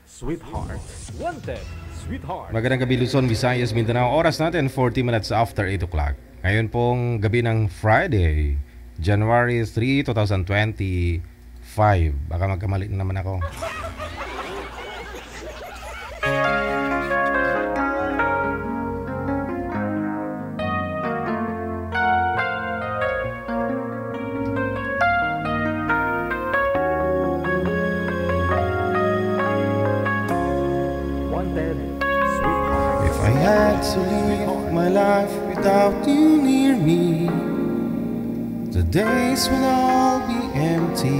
Sweetheart. Wanted, Sweetheart. Magandang gabi Luzon, Visayas, Mindanao. Oras natin 40 minutes after 8 o'clock. Ngayon pong gabi ng Friday, January 3, 2025. Baka magkamali na naman ako. To live my life without you near me, the days will all be empty,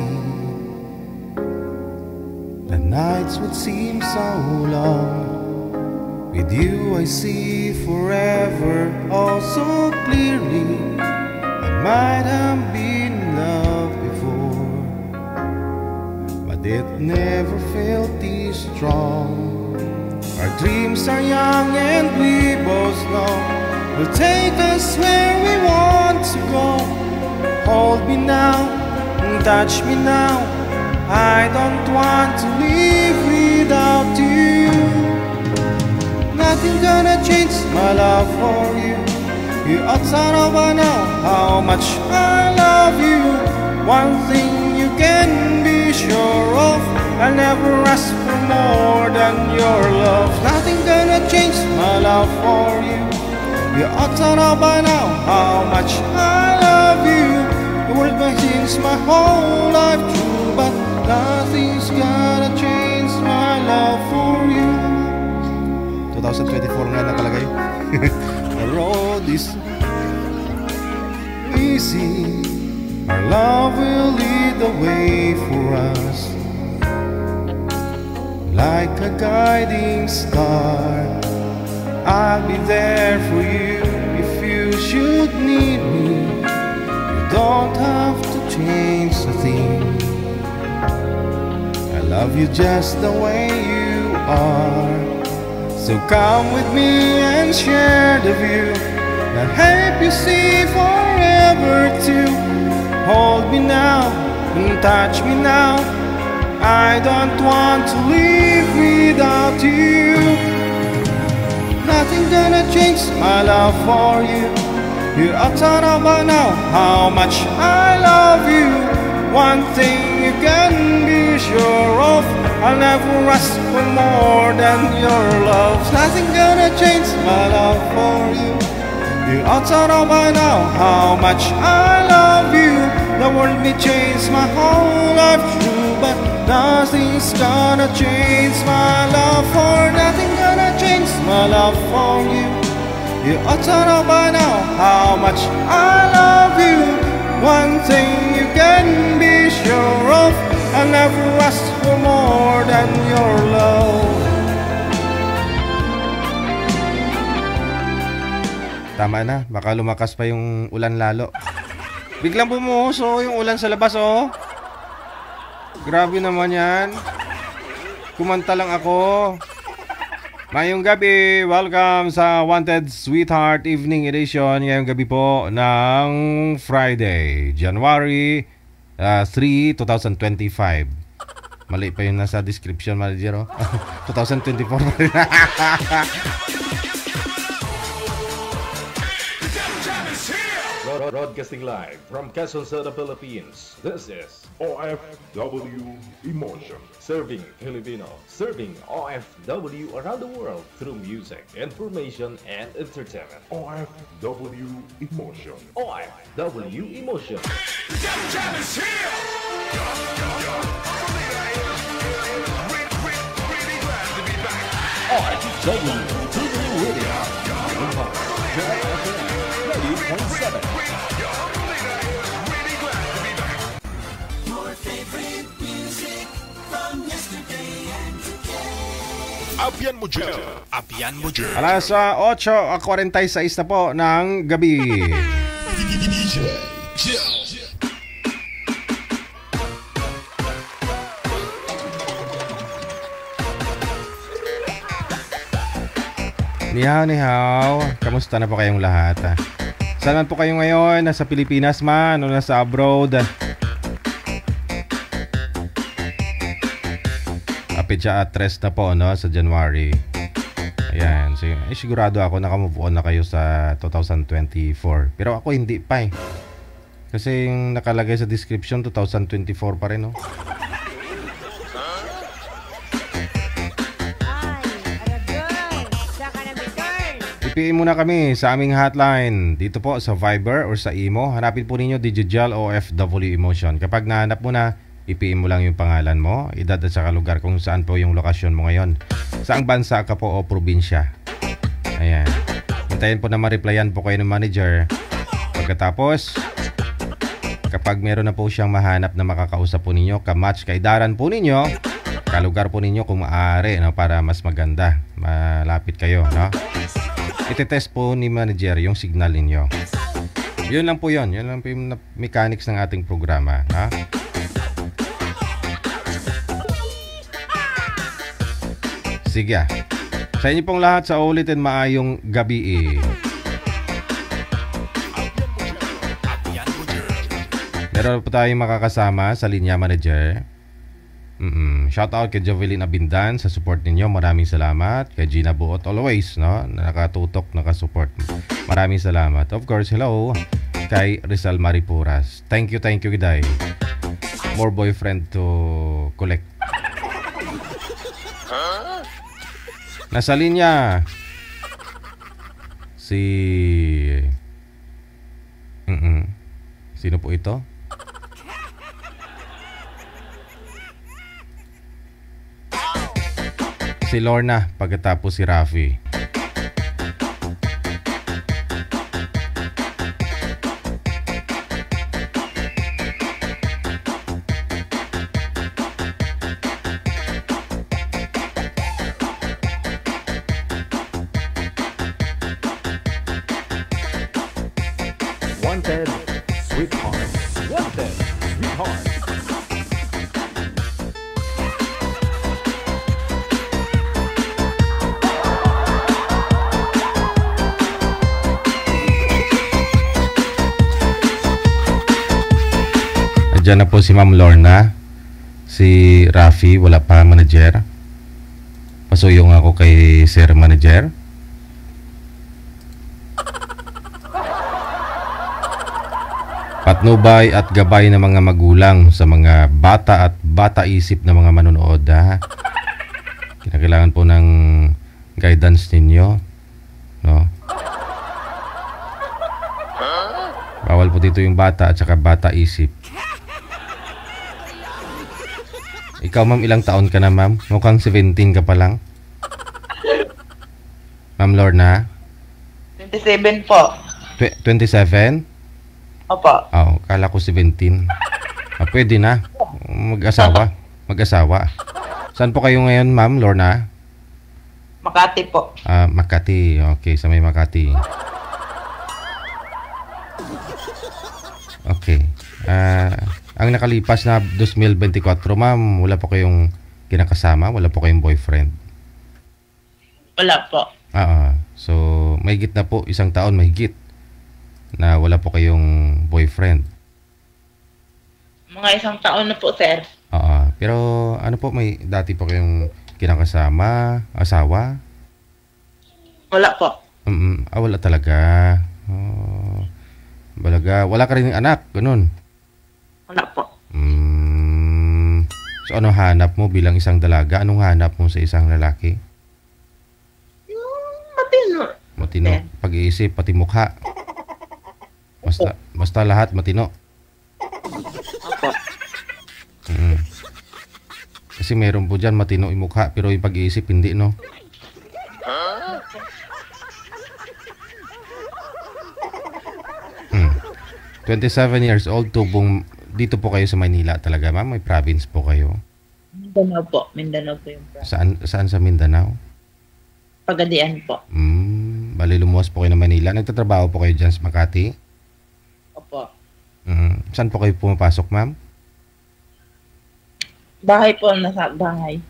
the nights would seem so long. With you I see forever all so clearly. I might have been in love before, but it never felt this strong. Our dreams are young and we both know we'll take us where we want to go. Hold me now and touch me now. I don't want to live without you. Nothing gonna change my love for you. You ought to know by now how much I love you. One thing you can be sure of, I'll never ask for more than your love. Nothing gonna change my love for you. You ought to know by now how much I love you. The world may change my whole life through, but nothing's gonna change my love for you. 2024 nga nakalagay. The road is easy. Our love will lead the way for us, like a guiding star. I'll be there for you if you should need me. You don't have to change a thing. I love you just the way you are. So come with me and share the view. I'll help you see forever too. Hold me now and touch me now. I don't want to live without you. Nothing gonna change my love for you. You ought to know by now how much I love you. One thing you can be sure of, I'll never ask for more than your love. Nothing gonna change my love for you. You ought to know by now how much I love you. The world may change my whole life through, but nothing's gonna change my love for. Nothing gonna change my love for you. You ought to know by now how much I love you. One thing you can be sure of, I'll never ask for more than your love. Tama na, baka lumakas pa yung ulan lalo. Biglang bumuhos yung ulan sa labas Grabe naman yan. Kumanta lang ako. Ngayong gabi, welcome sa Wanted Sweetheart Evening Edition. Ngayong gabi po ng Friday, January 3, 2025. Mali pa yun nasa description, manager 2024 pa rin. Broadcasting live from Quezon City, Philippines. This is OFW Emotion. Serving Filipino, serving OFW around the world through music, information, and entertainment. OFW Emotion. OFW Emotion. OFW Radio. 90.7. Abian mo dyan. Abian mo dyan. Alas 8:46 na po ng gabi. DJ Nihaw, nihaw. Kamusta na po kayong lahat? Saan po kayo ngayon? Nasa Pilipinas man o nasa abroad? petsa at 3 na po, no, sa January. Ayan. So, sigurado ako naka-move on na kayo sa 2024. Pero ako hindi pa eh. Kasi yung nakalagay sa description, 2024 pa rin, no? I-PM muna kami sa aming hotline dito po sa Viber or sa Imo. Hanapin po ninyo Digital OFW Emotion. Kapag nahanap mo na, i-PM mo lang yung pangalan mo, edad at saka lugar kung saan po yung lokasyon mo ngayon. Saang bansa ka po o probinsya. Ayan. Hintayin po na ma-replyan po kayo ng manager. Pagkatapos, kapag meron na po siyang mahanap na makakausap po ninyo, kamatch, kaidaran po ninyo, kalugar po ninyo kung maaari, no, para mas maganda, malapit kayo, no? Iti-test po ni manager yung signal ninyo. Yun lang po yun. Yun lang po yung mechanics ng ating programa, ha? Sige. Sa inyo pong lahat sa ulitin maayong gabi. Meron po tayong makakasama sa linya manager. Shout out kay Jovelyn Abindan sa support ninyo. Maraming salamat. Kay Gina Buot always, no, nakatutok, nakasupport. Maraming salamat. Of course, hello kay Rizal Maripuras. Thank you, Giday. More boyfriend to collect. Nasa linya si sino po ito? Si Lorna, pagkatapos si Rafi. Wanted, sweetheart. Wanted, sweetheart. Diyan na po si Ma'am Lorna. Si Rafi, wala pa manager. Pasuyong ako kay Sir Manager. Patnubay at gabay ng mga magulang sa mga bata at bata isip na mga manonood, ha? Kinakailangan po ng guidance ninyo, no? Bawal po dito yung bata at saka bata isip. Ikaw, ma'am, ilang taon ka na, ma'am? Mukhang 17 ka pa lang. Ma'am Lorna? 27 po. 27? Opo. Oo, kala ko 17. Pwede na. Mag-asawa. Saan po kayo ngayon, ma'am Lorna? Makati po. Makati. Okay, sa may Makati. Okay. Ang nakalipas na 2024, ma'am, wala po kayong kinakasama? Wala po kayong boyfriend? Wala po. So, mahigit na po, isang taon mahigit na wala po kayong boyfriend. Mga isang taon na po, sir. Pero ano po, may dati po kayong kinakasama, asawa? Wala po. Wala talaga. Balaga, wala ka rin anak, ganun. Wala po. So ano hanap mo bilang isang dalaga? Anong hanap mo sa isang lalaki? Matino. Matino. Pag-iisip, pati mukha. Basta lahat matino. Opo. Kasi meron po dyan matino yung mukha pero yung pag-iisip hindi, no? Hmm. 27 years old, tubong dito po kayo sa Manila talaga, ma'am? May province po kayo? Mindanao po. Mindanao po yung province. Saan sa Mindanao? Pagadian po. Bali lumuwas po kayo ng Manila. Nagtatrabaho po kayo dyan sa Makati? Opo. Saan po kayo pumapasok, ma'am? Bahay po, nasa bahay.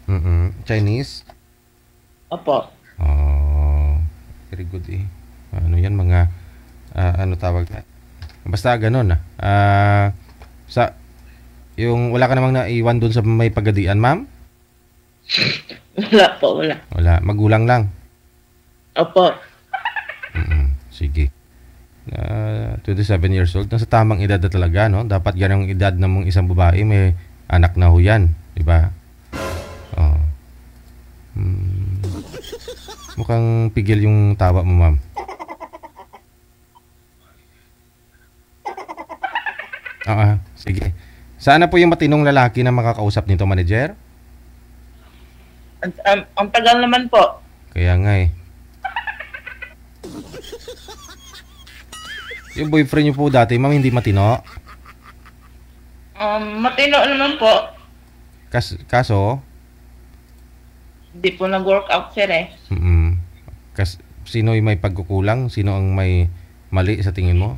Chinese? Opo. Very good eh. Ano yan, mga ano tawag na? Basta ganun yung wala ka namang naiwan dun sa may Pagadian, ma'am? Wala po, wala. Wala. Magulang lang. Opo. Sige. 27 years old. Nasa tamang edad na talaga, no? Dapat ganang edad na mong isang babae, may anak na ho yan. Diba? Oh. Mukhang pigil yung tawa mo, ma'am. Sige. Sana po yung matinong lalaki na makakausap nito, manager? Ang tagal naman po. Kaya nga eh. Yung boyfriend niyo po dati, ma'am, hindi matino? Matino naman po. Kaso? Hindi po nag-workout, sir eh. Sino yung may pagkukulang? Sino ang may mali sa tingin mo?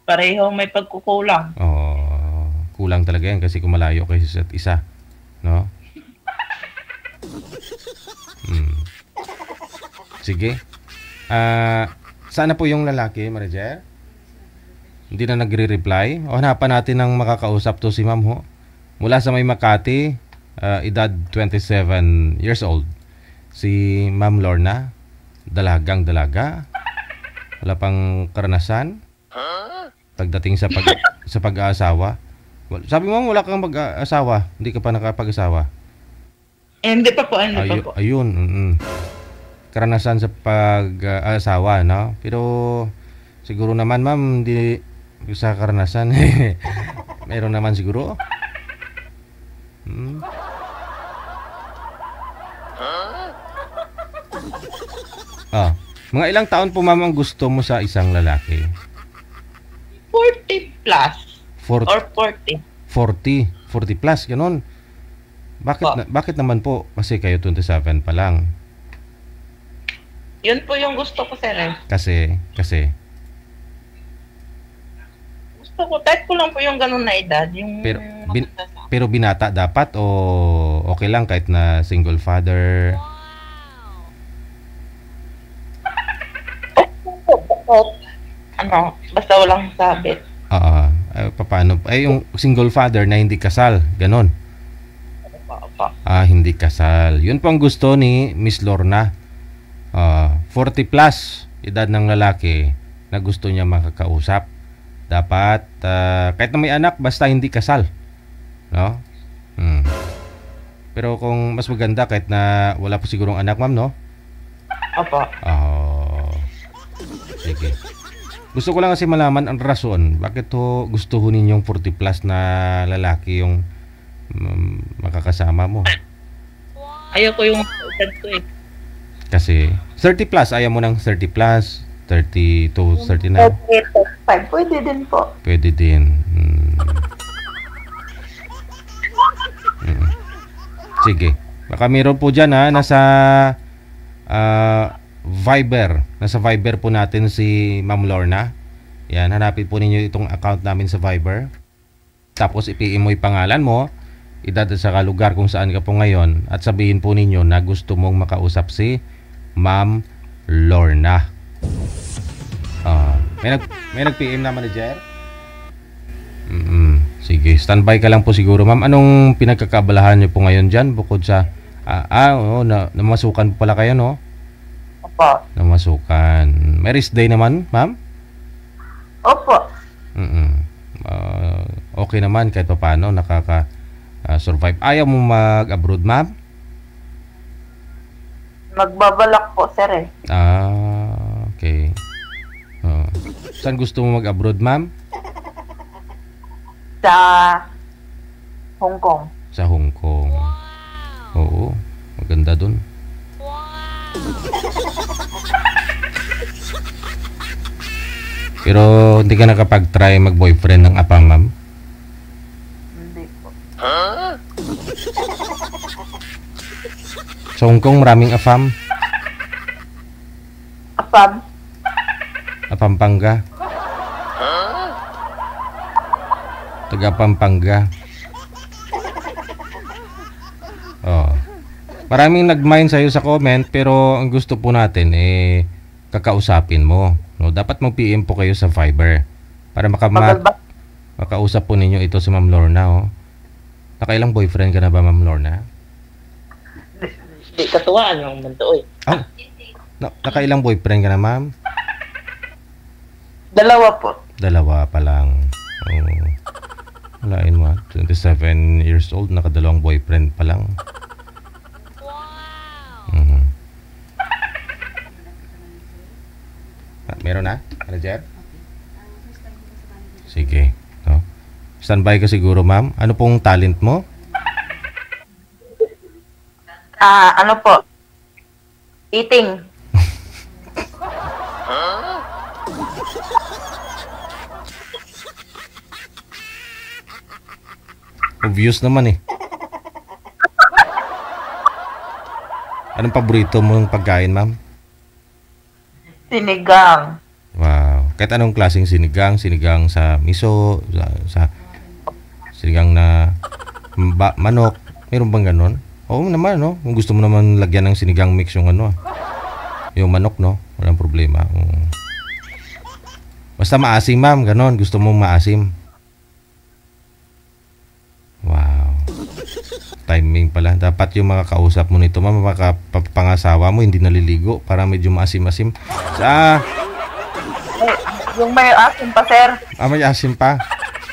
Pareho may pagkukulang. Oh, kulang talaga yan kasi kumalayo kayo sa isa't isa. No? Sige. Sana po yung lalaki, manager? Hindi na nagre-reply. O hanapan natin ng makakausap to si ma'am ho. Mula sa may Makati, edad 27 years old. Si Ma'am Lorna, dalagang dalaga. Wala pang karanasan. Pagdating sa pag-aasawa. Sabi mo wala kang mag-aasawa, hindi ka pa nakapag-asawa. Hindi pa po. Ayun. Karanasan sa pag-aasawa, no? Pero siguro naman, ma'am, hindi sa karanasan. Meron naman siguro. Mga ilang taon po, ma'am, ang gusto mo sa isang lalaki? 40 plus. 40, Or 40. 40 plus, ganun. Bakit naman po? Kasi kayo 27 pa lang. Yun po yung gusto ko, sir eh. Kasi Gusto ko, type ko lang po yung ganun na edad. Yung pero binata dapat o okay lang kahit na single father? Basta walang sabit. Paano? Yung single father na hindi kasal, ganon. Hindi kasal. Yun po ang gusto ni Miss Lorna. 40 plus edad ng lalaki na gusto niya makakausap. Dapat kahit na may anak, basta hindi kasal. No? Pero kung mas maganda kahit na wala po sigurong anak, ma'am, no? Opo. Sige. Gusto ko lang kasi malaman ang rason. Bakit gusto ho ninyong 40 plus na lalaki yung makakasama mo? Ayoko yung edad ko eh. Kasi 30 plus, ayaw mo ng 30 plus, 30 to 39. 35, pwede din po. Pwede din. Sige. Baka meron po dyan nasa Viber. Nasa Viber po natin si Ma'am Lorna. Yan, hanapin po ninyo itong account namin sa Viber. Tapos i-PM mo yung pangalan mo, edad at saka lugar kung saan ka po ngayon, at sabihin po ninyo na gusto mong makausap si Ma'am Lorna. May nag-PM na, manager? Sige, standby ka lang po siguro, ma'am. Anong pinagkakabalahan niyo po ngayon dyan bukod sa namasukan pala kayo, no? Opo. Namasukan. May rest day naman, ma'am? Opo. Okay naman kahit pa paano nakaka-survive. Ayaw mo mag-abroad, ma'am? Magbabalak po, sir eh. Okay. Saan gusto mo mag-abroad, ma'am? Sa Hong Kong. Sa Hong Kong. Oo, maganda dun. Pero hindi ka nakapag-try mag-boyfriend ng apa, ma'am? Hindi po. Sa Hong Kong maraming afam. Afam? Pampanga. Taga Pampanga. Maraming nag-mind sa'yo sa comment, pero ang gusto po natin kakausapin mo. No, dapat mag-PM po kayo sa Viber para makausap po ninyo ito si Ma'am Lorna. Nakailang boyfriend ka na ba, Ma'am Lorna? Di katuwaan yung mundo eh. Oh, nakailang boyfriend ka na, Ma'am? Dalawa po. Dalawa pa lang. Oh. Walain mo, 27 years old, nakadalawang boyfriend pa lang. Mhm. Meron na? Manager? Sige. No? Standby ka siguro, ma'am. Ano pong talent mo? Ano po? Eating. Obvious naman eh. Anong paborito mong pagkain, ma'am? Sinigang. Wow. Kahit anong klaseng sinigang, sinigang sa miso, sa sinigang na manok, meron bang ganon? Oo naman, no? Kung gusto mo naman lagyan ng sinigang mix yung ano, yung manok, no? Walang problema. Basta maasim, ma'am, ganon. Gusto mong maasim. Wow. Timing pala. Dapat yung mga kausap mo nito, ma'am, pangasawa mo, hindi naliligo para medyo maasim-asim. Yung may asin pa, sir. May asim pa.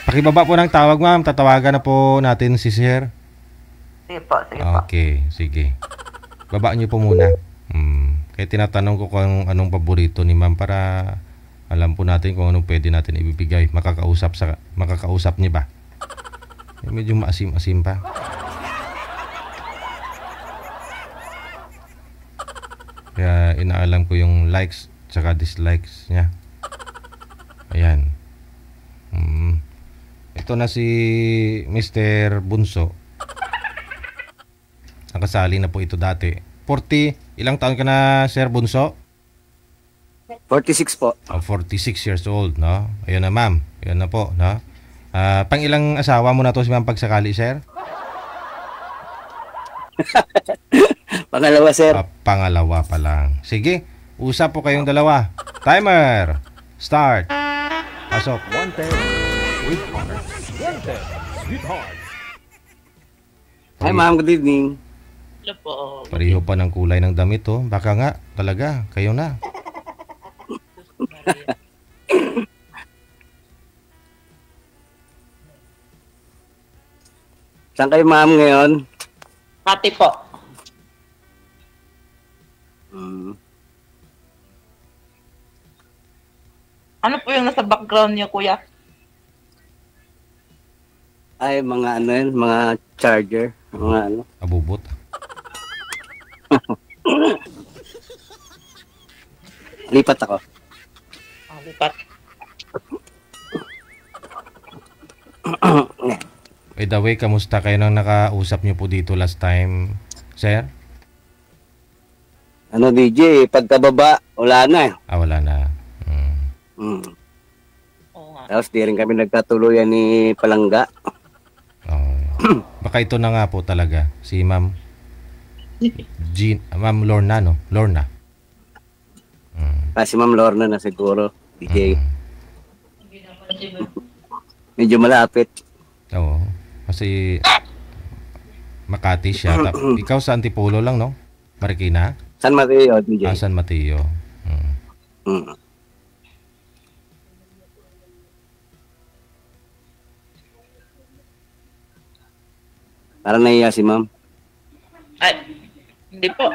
Pakibaba po ng tawag, ma'am. Tatawagan na po natin si Sir. Sige po, sige po. Okay, sige. Baba niyo po muna. Kaya tinatanong ko kung anong paborito ni ma'am para alam po natin kung anong pwede natin ibibigay. Makakausap niya ba? Medyo maasim-asim pa. Kaya inaalam ko yung likes tsaka dislikes niya. Ayan. Ito na si Mr. Bunso. Nakasali na po ito dati. 40, ilang taon ka na, Sir Bunso? 46 po. 46 years old, no? Ayun na, ma'am. Ayun na po, no? Pang ilang asawa mo na to si ma'am pagsakali, sir? Pangalawa, sir. Pangalawa pa lang. Sige, usap po kayong dalawa. Timer. Start. Pasok. Wanted, sweetheart. Wanted, sweetheart. Hi, ma'am. Good evening. Hello po. Pareho pa ng kulay ng damit, oh. Baka nga, talaga, kayo na. Saan kayo, ma'am, ngayon? Pati po. Ano po yung nasa background niyo, kuya? Ay, mga ano yun, mga charger. Mga ano. Abubot. Lipat ako. Lipat. By the way, kamusta kayo nang nakausap niyo po dito last time, sir? Ano, DJ, pagkababa, wala na eh. Wala na. Oo nga. Tapos di rin kami nagkatuluyan ni Palangga. Baka ito na nga po talaga, si Ma'am Ma'am Lorna, no? Lorna. Kasi Ma'am Lorna na siguro, DJ. Medyo malapit. Oo. Kasi Makati siya. Ikaw sa Antipolo lang, no? Marikina? San Mateo, DJ. San Mateo. Parang nahiya si ma'am. Ay, hindi po.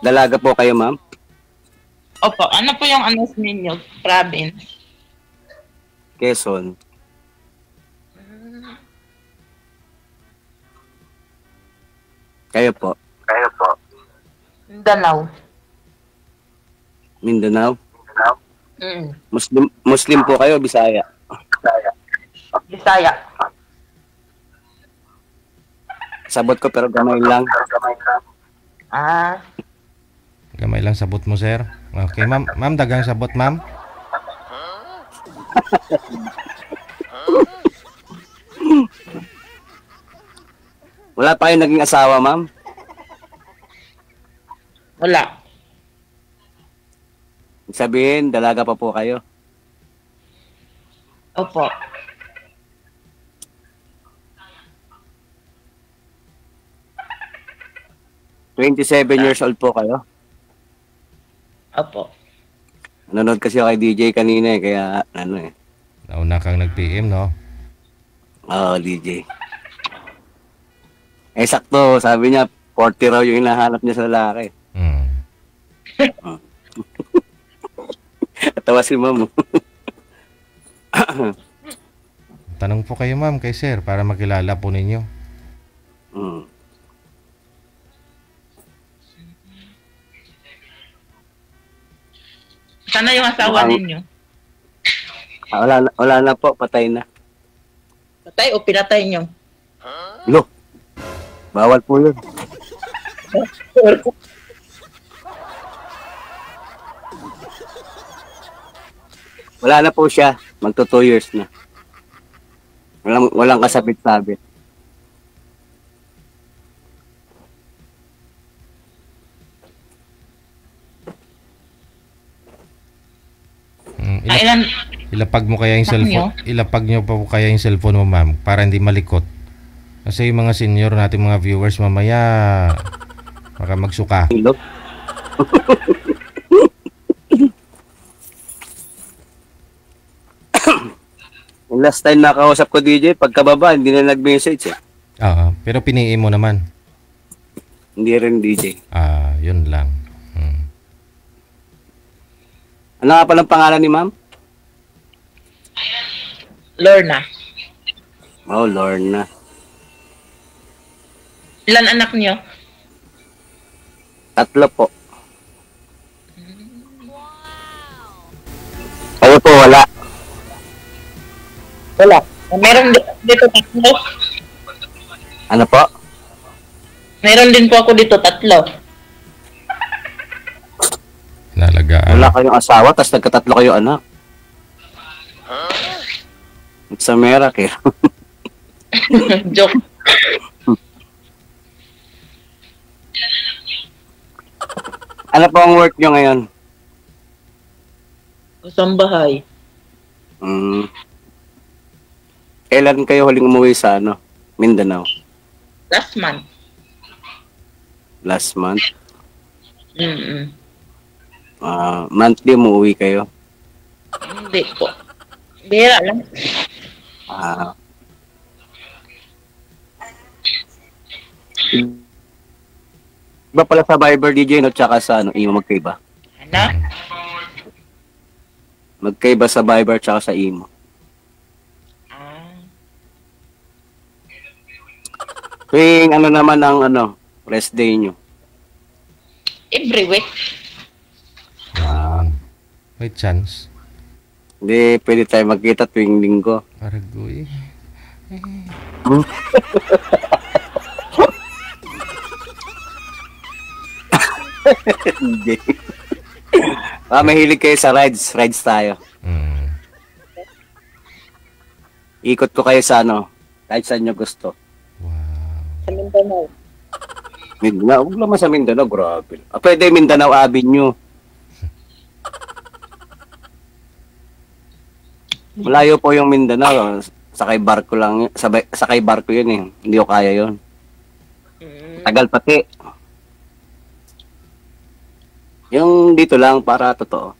Dalaga po kayo, ma'am? Opo, ano po yung anos ninyo? Province? Quezon. Kayo po? Mindanao. Mindanao? Mm. Muslim po kayo, Bisaya? Bisaya. Sabot ko pero gamay lang. Gamay lang sabot mo, sir. Okay, ma'am. Ma'am, dagang sabot, ma'am. Wala pa kayong naging asawa, ma'am? Wala. Sabihin, dalaga pa po kayo. Opo. 27 years old po kayo. Opo. Nanonood kasi ako kay DJ kanina kaya ano eh. Nauna kang nag-PM, no? Oo, DJ. Sakto, sabi niya, 40 raw yung hinahanap niya sa lalaki. Tawa si ma'am. Tanong po kayo, ma'am, kay sir, para makilala po ninyo. Sana yung asawa ninyo. Wala na po, patay na. Patay o pinatay nyo? Lo, bawal po yun. Wala na po siya. Magto 2 years na. Walang kasabit-sabit. Ilapag mo kaya yung cellphone. Ilapag nyo pa po kaya yung cellphone mo, ma'am, para hindi malikot. Kasi yung mga senior natin, mga viewers, mamaya baka magsuka. Hello? Yung last time nakausap ko, DJ, pagkababa, hindi na nag-message eh. Pero piniin mo naman. Hindi rin, DJ. Yun lang. Ano nga palang pangalan ni ma'am? Lorna. Oh, Lorna. Ilan anak niyo? 3 po. Kayo po, wala. Wala. Meron dito 3. Ano po? Meron din po ako dito 3. Nalagaan. Wala kayong asawa, tapos nagka-3 kayo anak. It's a miracle. Joke. Ano po ang work nyo ngayon? Kasambahay. Kailan kayo huling umuwi sa Mindanao? Last month. Last month? Monthly umuwi kayo? Hindi po. Bira lang. Iba pala sa Viber, DJ, no? Tsaka sa imo magkaiba? Ano? Magkaiba sa Viber tsaka sa imo. Tuwing naman ang rest day nyo? Every week. May chance. Hindi, pwede tayo magkita tuwing linggo. Paragoy. Hindi. Mahilig kayo sa rides. Rides tayo. Ikot ko kayo sa kahit saan nyo gusto. Sa Mindanao. Mindanao? Huwag naman sa Mindanao, grabe. Pwede Mindanao Avenue. Malayo po yung Mindanao. Sakay barko lang. Sakay barko yun eh. Hindi ko kaya yun. Tagal pati. Yung dito lang para totoo.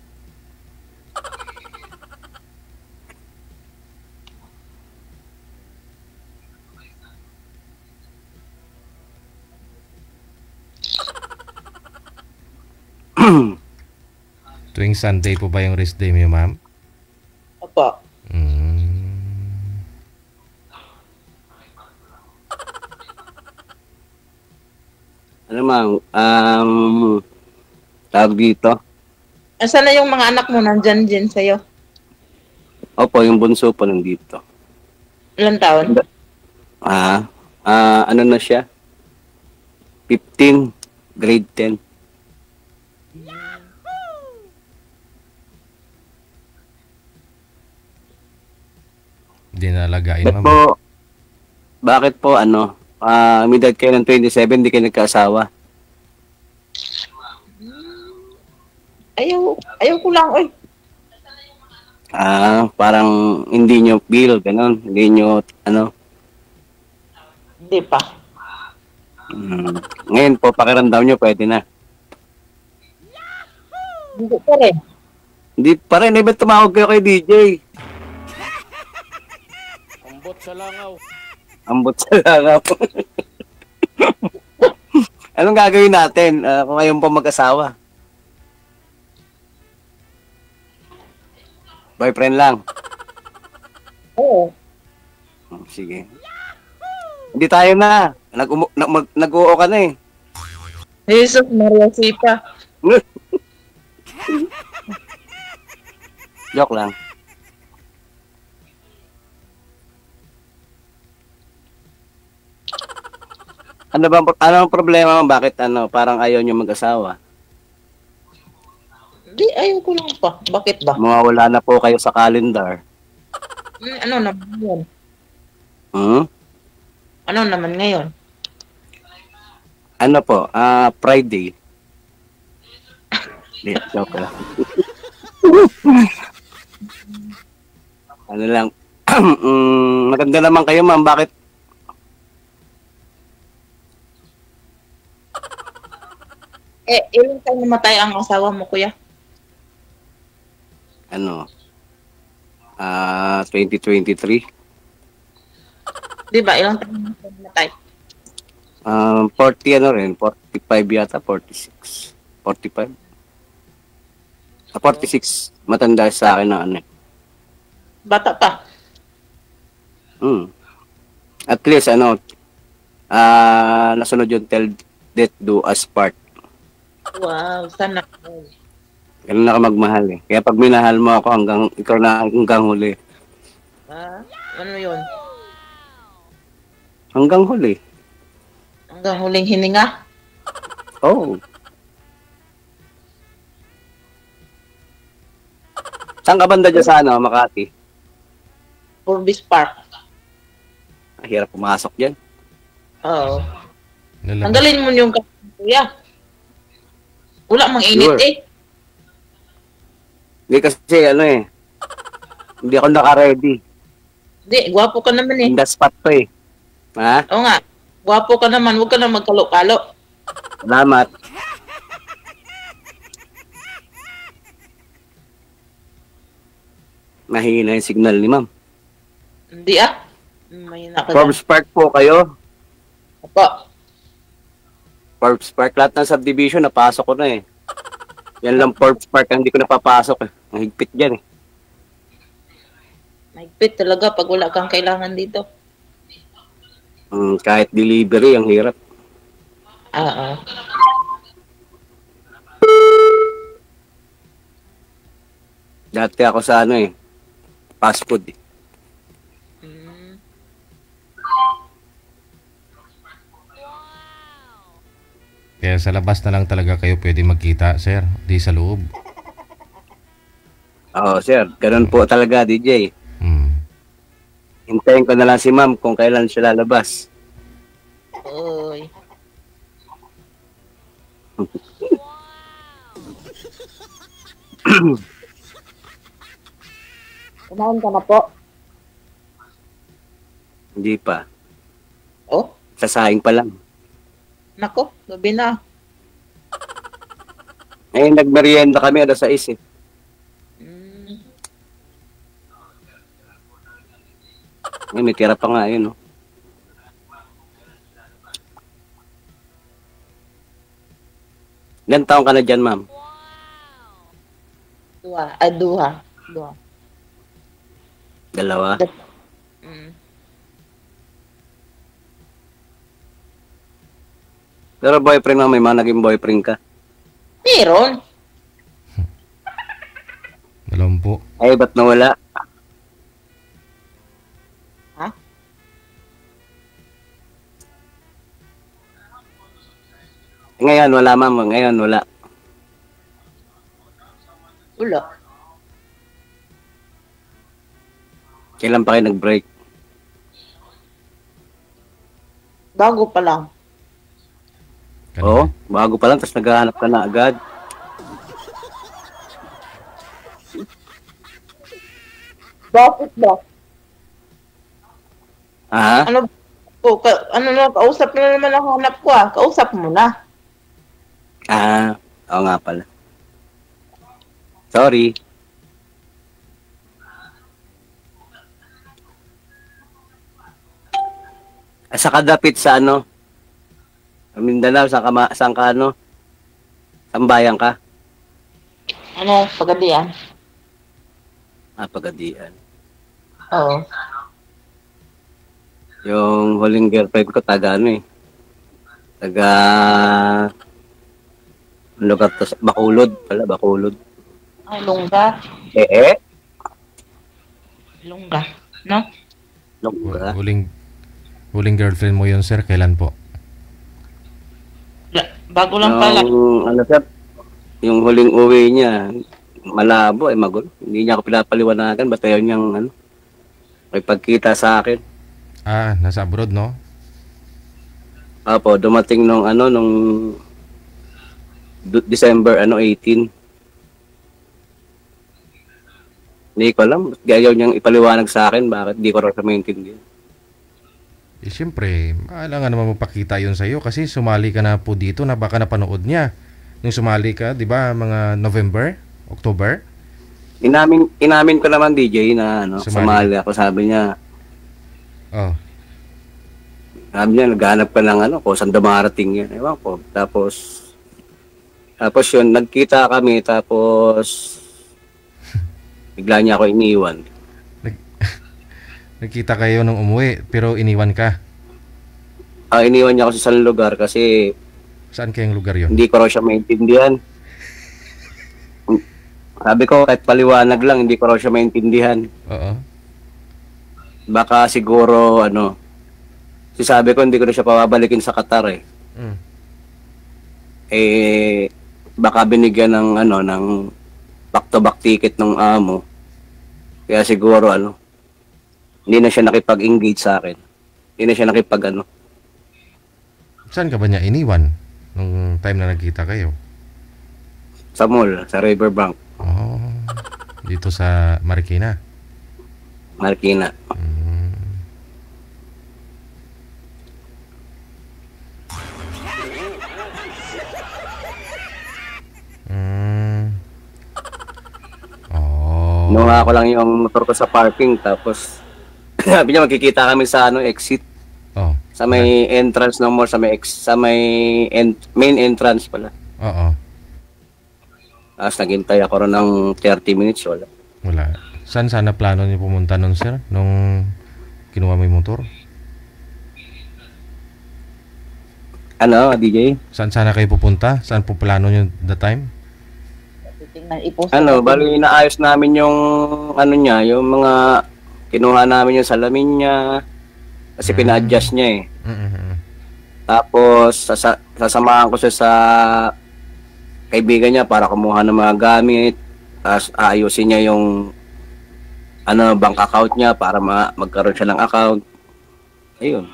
Tuwing Sunday po ba yung rest day mo, ma'am? Opo. Ano ma'am, tawag dito? Asan na yung mga anak mo nandyan din sa'yo? Opo, yung bunso po nandito. Ilan taon? Ano na siya? 15, grade 10. Hindi nalagain, ma'am. Bakit po, may edad kayo ng 27, hindi kayo nagkaasawa? Ayaw ko lang, oy. Parang hindi nyo feel, gano'n. Hindi nyo, Hindi pa. Ngayon po, pakiramdam nyo, pwede na. Hindi pa rin. Hindi pa rin, ba't tumawag kayo kay DJ? Ambot sa langaw. Ambot sa langaw. Anong gagawin natin kung kayong pa mag-asawa? Boyfriend lang. Oo. Sige. Hindi tayo na. Nag-uo ka na eh. Jesus, Maria Sipa. Joke lang. Ano ang problema mo? Bakit parang ayaw niyo mag-asawa? Di, ayaw ko lang pa. Bakit ba? Mawawala na po kayo sa calendar. Ano naman yun? Hmm? Ano naman ngayon? Ano po? Friday. Di, joke lang. Ano lang. Maganda naman kayo, ma'am. Bakit? Ilang taon namatay ang asawa mo, kuya? Ano? 2023. Di ba? Ilang taon namatay? 40 ano rin. 45 yata. 46. 45. 46. Matanda sa akin na ano. Bata pa. At least, nasunod yung Till Death Do Us Part. Wow, sana. Ganun na ka magmahal eh. Kaya pag minahal mo ako ikaw na hanggang huli. Ano yun? Hanggang huli. Hanggang huling hininga? Oh. Saan ka banda dyan sa Makati? Forbes Park. Hirap pumasok dyan. Oo. Lalabas. Tanggalin mo yung kuya. Wala mang init Sure. eh. Hindi kasi hindi ako naka-ready. Hindi, gwapo ka naman eh. In the spot to eh. Ha? Oo nga. Gwapo ka naman. Huwag ka na magkalo-kalo. Salamat. Mahina yung signal ni ma'am. Hindi ah. May na ka Forbes Park po kayo. Opo. Forbes Park, lahat ng subdivision, napasok ko na eh. Yan lang Forbes Park, hindi ko napapasok eh. Ang higpit dyan eh. Mahigpit talaga pag wala kang kailangan dito. Kahit delivery, ang hirap. Oo. Dati ako sa fast food eh. Kaya sa labas na lang talaga kayo pwede magkita, sir. Di sa loob. Oo, sir. Ganun po talaga, DJ. Hintayin ko na lang si ma'am kung kailan siya lalabas. Uy. Kumain ka na po? Hindi pa. Oh? Sasaing pa lang. Nako, gabi na. Nagmerienda kami, 6:00 eh. May tira pa nga yun, no? Ilan taong ka na dyan, ma'am? Duha. Dalawa? Pero boyfriend mo, may mga naging boyfriend ka. Meron. Dalawampu. Ay, ba't nawala? Ha? Ngayon, wala, ma'am. Ngayon, wala. Wala. Kailan pa kayo nag-break? Bago pa lang. Oo, bago pa lang, tapos naghahanap ka na agad. Bakit ba? Ha? Ano? O, ano na, kausap na naman ang hanap ko ah. Kausap mo na. Oo nga pala. Sorry. Sa kadapit sa ano? Mindanao, saan ka ano? Saan bayan ka? Ano, pagadian? Pagadian. Oo. Yung huling girlfriend ko, taga ano eh. Taga... Ano lugar to? Bacolod pala, Bacolod. Ay, Lungga. Lungga. No? Lungga. Huling girlfriend mo yun, sir, kailan po? Bago lang pala. Ano sir, yung huling uwi niya, malabo magulo. Hindi niya ako pinapaliwanagan, ba't ayaw niyang ano, may pagkita sa akin. Nasa abroad, no? Apo, dumating nung December 18. Hindi ko alam, ayaw niyang ipaliwanag sa akin, bakit di ko rin sa maintindihan. Siyempre, kailangan naman magpakita yun sa'yo kasi sumali ka na po dito na baka napanood niya. Nung sumali ka, di ba, mga November, October? Inamin ko naman, DJ, na sumali ako, sabi niya. Sabi niya, naghanap ka ng kung saan dumarating yan. Ewan ko. Tapos yun, nagkita kami, tapos bigla niya ako iniwan. Nagkita kayo nung umuwi, pero iniwan ka? Iniwan niya ako sa isang lugar kasi... Saan kayong lugar yun? Hindi ko raw siya maintindihan. Sabi ko, kahit paliwanag lang, hindi ko raw siya maintindihan. Oo. Baka siguro, sabi ko, hindi ko na siya pababalikin sa Qatar eh. Baka binigyan ng back-to-back ticket ng amo. Kaya siguro, hindi na siya nakipag-engage sa akin. Hindi na siya Saan ka ba niya iniwan nung time na nagkita kayo? Sa mall, sa Riverbank. Dito sa Marikina? Marikina. Nung ako lang yung motor ko sa parking, tapos sabi niya magkikita kami sa exit. Sa may entrance ng mall, sa may main entrance pala. Tapos naghintay ako rin ng 30 minutes, wala. Saan sana plano niyo pumunta nun, sir? Nung kinuha mo yung motor? DJ? Saan sana kayo pupunta? Saan po plano niyo the time? Bali inaayos namin yung niya, yung mga kinuha namin yung salamin niya kasi pina-adjust niya eh. Tapos sasamahan ko siya sa kaibigan niya para kumuha ng mga gamit. Tapos aayusin niya yung bank account niya para magkaroon siya ng account. Ayun.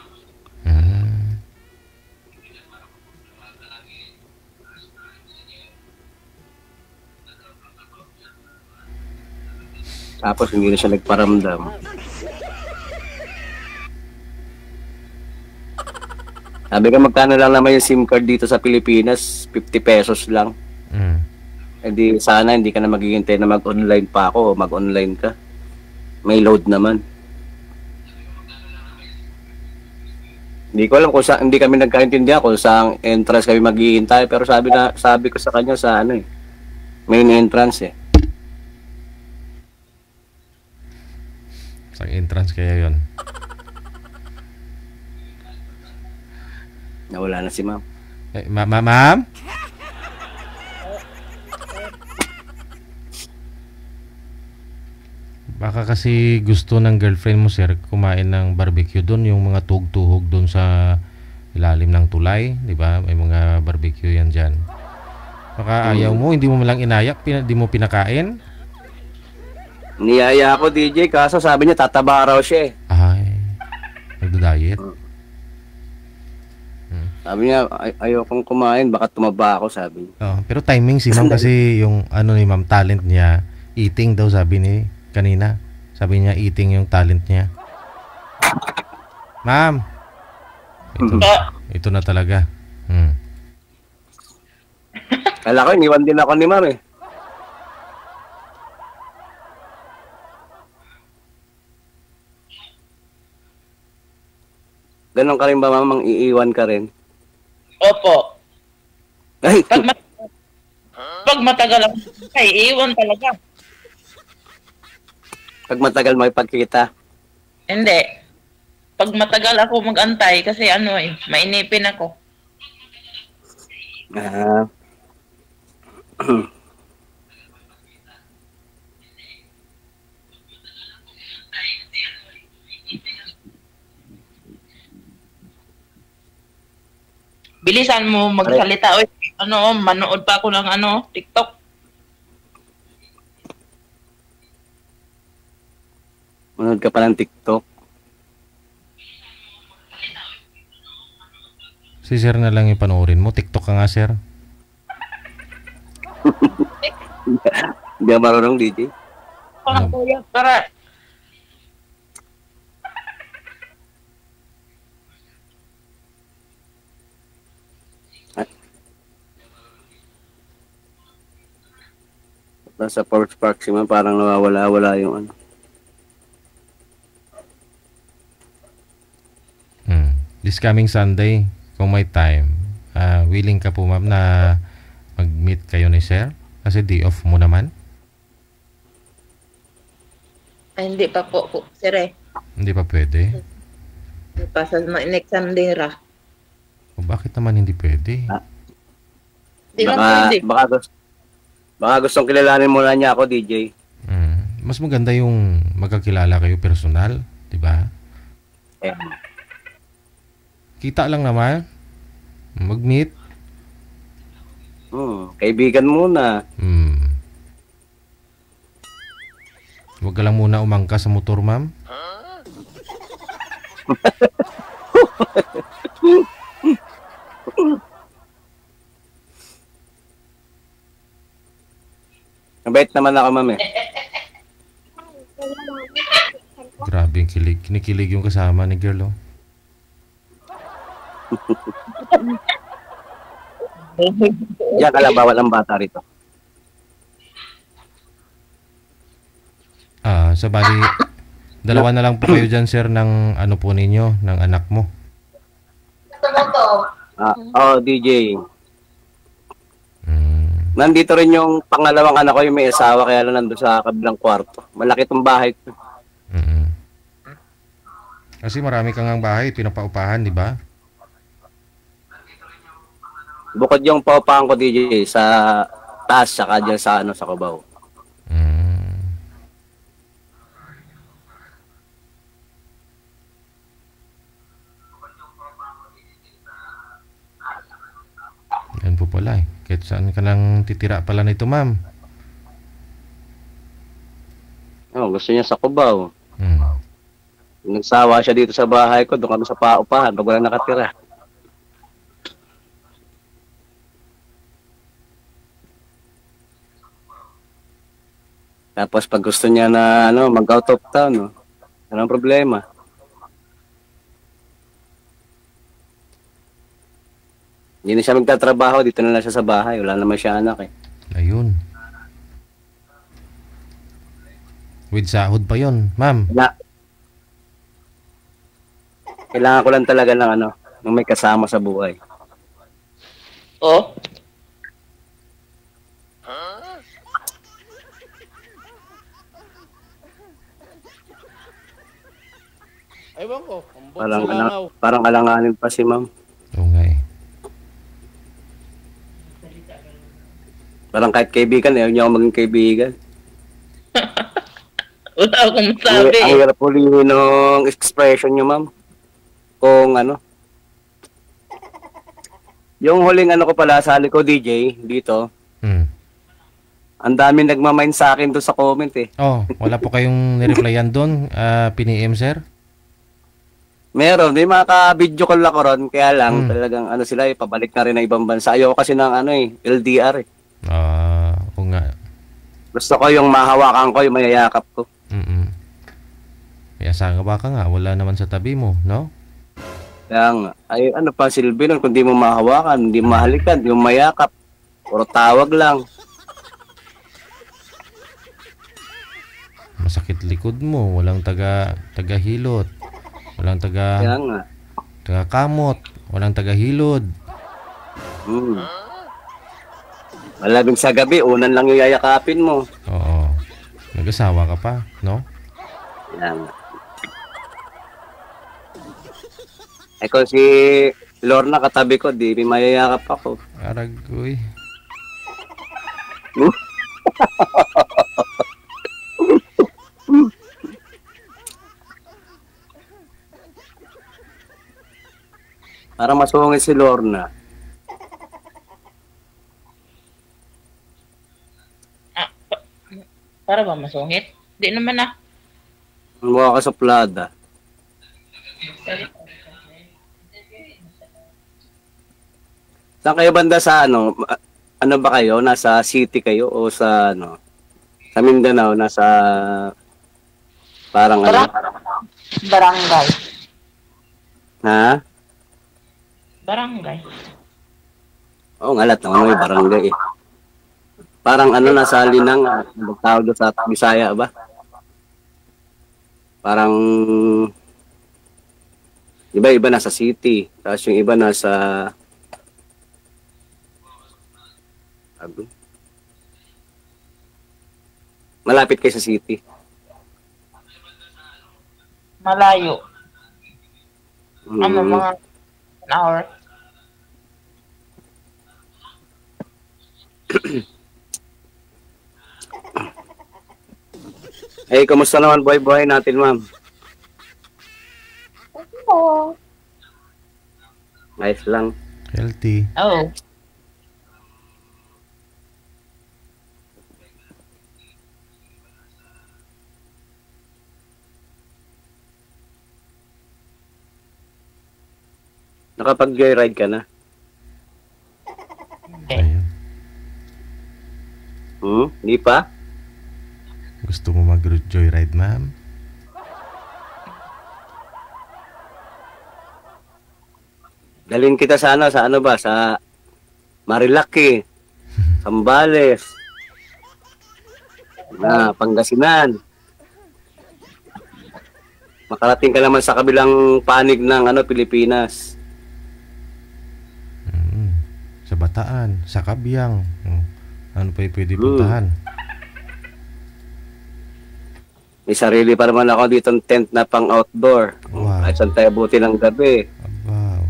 Tapos hindi na siya nagparamdam. Sabi ko, magkano lang naman yung SIM card dito sa Pilipinas? 50 pesos lang. Hindi, sana hindi ka na maghihintay na mag-online pa ako o mag-online ka. May load naman. Hindi ko alam kung saan, hindi kami nagkaintindihan kung saan entrance kami maghihintay. Pero sabi ko sa kanya sa main entrance eh. Sa entrance kaya yon? Nawala na si ma'am. Ma'am? Baka kasi gusto ng girlfriend mo, sir, kumain ng barbecue doon, yung mga tugtuhog doon sa ilalim ng tulay, di ba? May mga barbecue yan dyan. Baka ayaw mo, hindi mo malang inayak, hindi mo pinakain? Niyaya ako, DJ, kaso sabi niya tataba raw siya eh. Ay, nagda-diet? Sabi niya, ayokong kumain, baka tumaba ako, sabi niya. Pero timing si ma'am kasi yung ni ma'am, talent niya, eating daw, sabi ni kanina. Sabi niya, eating yung talent niya. Ma'am, Ito na talaga. Kala ko, iniwan din ako ni ma'am eh. Ganon ka rin ba, ma'am? Mang iiwan ka rin? Opo. Ay! Pag matagal ako, ay, iwan talaga. Pag matagal makipagkita. Hindi. Pag matagal ako mag-antay, kasi mainipin ako. Ah. Bilisan mo magsalita. Oy, manood pa ako ng TikTok. Manood ka pa ng TikTok. Si sir na lang yung panoorin mo. TikTok ka nga, sir. Hindi ako marunong, DJ. Parang kuya, para Nasa Forge Park si ma'am, parang nawawala-wala yung ano. This coming Sunday, kung may time, willing ka po ma'am na mag-meet kayo ni sir? Kasi day off mo naman. ay, hindi pa po, sir eh. Hindi pa pwede. Hindi pa sa next Sunday ra. O bakit naman hindi pwede? Hindi lang pwede. Baka gustong kilalanin muna niya ako, DJ. Mas maganda yung magkakilala kayo personal, di ba? Kita lang naman. Mag-meet. Kaibigan muna. Huwag ka lang muna umangka sa motor, ma'am. Mabait naman ako, ma'am eh. Grabe yung kilig. Kinikilig yung kasama ni girl, oh. Diyan ka lang, bawal ang bata rito. Sa bali, dalawa na lang po kayo dyan, sir, ng ano po ninyo, ng anak mo. DJ. Nandito rin yung pangalawang anak ko, yung may asawa, kaya lang nandun sa kabilang kwarto. Malaki tong bahay ko. Kasi marami kang ang bahay, pinapaupahan, di ba? Bukod yung paupahan ko, DJ, sa taas, saka dyan sa Cubao. Yan po pala eh. Kahit saan ka lang titira pala nito, ma'am? Gusto niya sa Cubao. Nagsawa siya dito sa bahay ko, doon kami sa paupahan pag wala nakatira. Tapos pag gusto niya na mag-out of town, anong problema? Hindi na siya magtatrabaho, dito na lang siya sa bahay. Wala naman siya anak eh. Ayun. With sahod pa yon, ma'am. Kailangan ko lang talaga ng may kasama sa buhay. Oh? Ewan ko. Parang alanganin pa si ma'am. Oo nga eh. Parang kahit kaibigan, ayaw niya ako maging kaibigan. Wala akong masabi. Ang hirap ulihin ng expression niyo, ma'am. Kung yung huling ko pala, sali ko DJ, dito. Ang dami nagmamind sa akin doon sa comment eh. Wala po kayong nireplyan doon, PNM, sir? Meron, may mga ka-video call ako ron, kaya lang talagang sila pabalik na rin ng ibang bansa. Ayaw kasi ng LDR eh. Oo nga. Gusto ko yung mahawakan ko, yung mayayakap ko. May asawa ka nga, wala naman sa tabi mo, no? Kaya nga, ay ano pa silbi nun kung di mo mahawakan, di mo mahalikan, di mo mayakap. Puro tawag lang. Masakit likod mo, walang taga-hilot. Walang Kaya nga. taga-kamot, walang taga-hilod. Malabing sa gabi, unan lang yung yayakapin mo. Oo. Nag-asawa ka pa, no? Kaya nga. Eh kung si Lorna katabi ko, di may mayayakap ako. Aragoy. Para masungit si Lorna. Para ba masungit? Di naman ah. Mukha ka sa plada. Saan kayo banda sa ano? Ano ba kayo? Nasa city kayo o sa ano? Sa Mindanao, nasa parang ano? Barangay. Ha? Barangay. Oo nga, lahat naman may barangay eh. Parang ano, nasa Linang, tawag doon sa Bisaya ba? Parang iba nasa city, tapos yung iba nasa malapit kayo sa city. Malayo. Ano, Mm. mga an hour. Eh, kamusta naman buhay-buhay natin, ma'am? Oo. Ayos lang. Healthy. Oh. Nakapag-joyride ka na? Okay. Ayun. Hindi pa? Gusto mo mag-joyride, ma'am? Dalhin kita sa ano ba? Sa Marilaki, Sambales, Pangasinan. Makarating ka naman sa kabilang panig ng Pilipinas. Sa Bataan, sa Kabyang. Ano pa yung pwede puntahan? May sarili pa naman ako dito ng tent na pang outdoor. Wow. Kahit saan tayo buti ng gabi. Wow.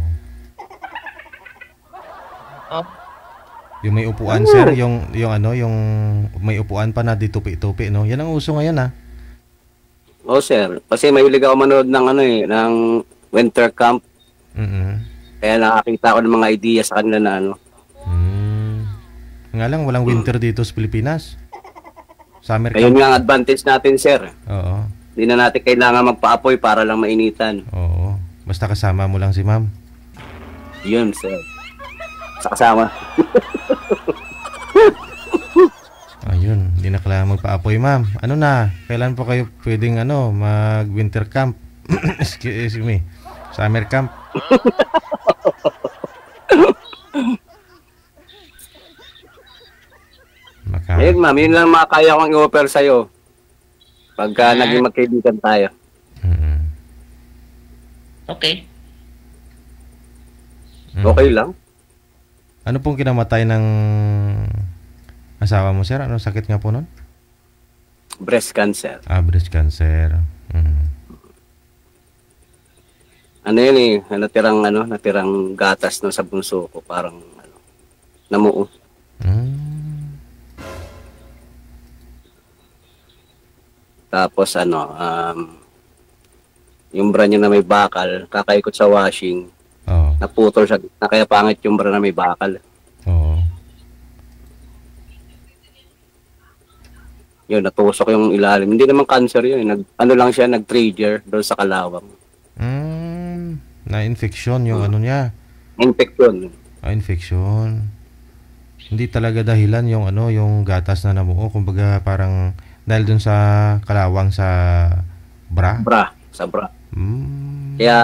Oh. Yung may upuan, sir, yung may upuan pa na di tupi-tupi, no? Yan ang uso ngayon, ah. Oh, sir. Kasi mahilig ako manood ng ng winter camp. Kaya nakakita ako ng mga idea sa kanila na Nga lang, walang winter dito sa Pilipinas. Summer Ayun camp. nga ang advantage natin, sir. Oo. Hindi na natin kailangan magpa-apoy para lang mainitan. Oo. Basta kasama mo lang si ma'am. Yun, sir. Sa kasama. Ayun, hindi na kailangan magpa-apoy, ma'am. Ano na? Kailan po kayo pwedeng mag-winter camp? Excuse me. Summer camp. Ayun, ma'am. Yun lang makakaya kong i-offer sa'yo. Pagka naging magkaibigan tayo. Okay. Okay lang. Ano pong kinamatay ng asawa mo, sir? Anong sakit nga po nun? Breast cancer. Breast cancer. Ano yun eh, natirang gatas no, sa bunso ko. Parang namuo. Tapos yung bra niya na may bakal, kakaikot sa washing, naputol siya, na kaya pangit yung bra na may bakal. Oo. Yun, natusok yung ilalim. Hindi naman cancer yun. Lang siya, nag-trigger doon sa kalawang. Na-infection yung niya. Infection. Infection. Hindi talaga dahilan yung yung gatas na namuo. Kumbaga parang dahil dun sa kalawang sa bra. Sa bra. Mm. Kaya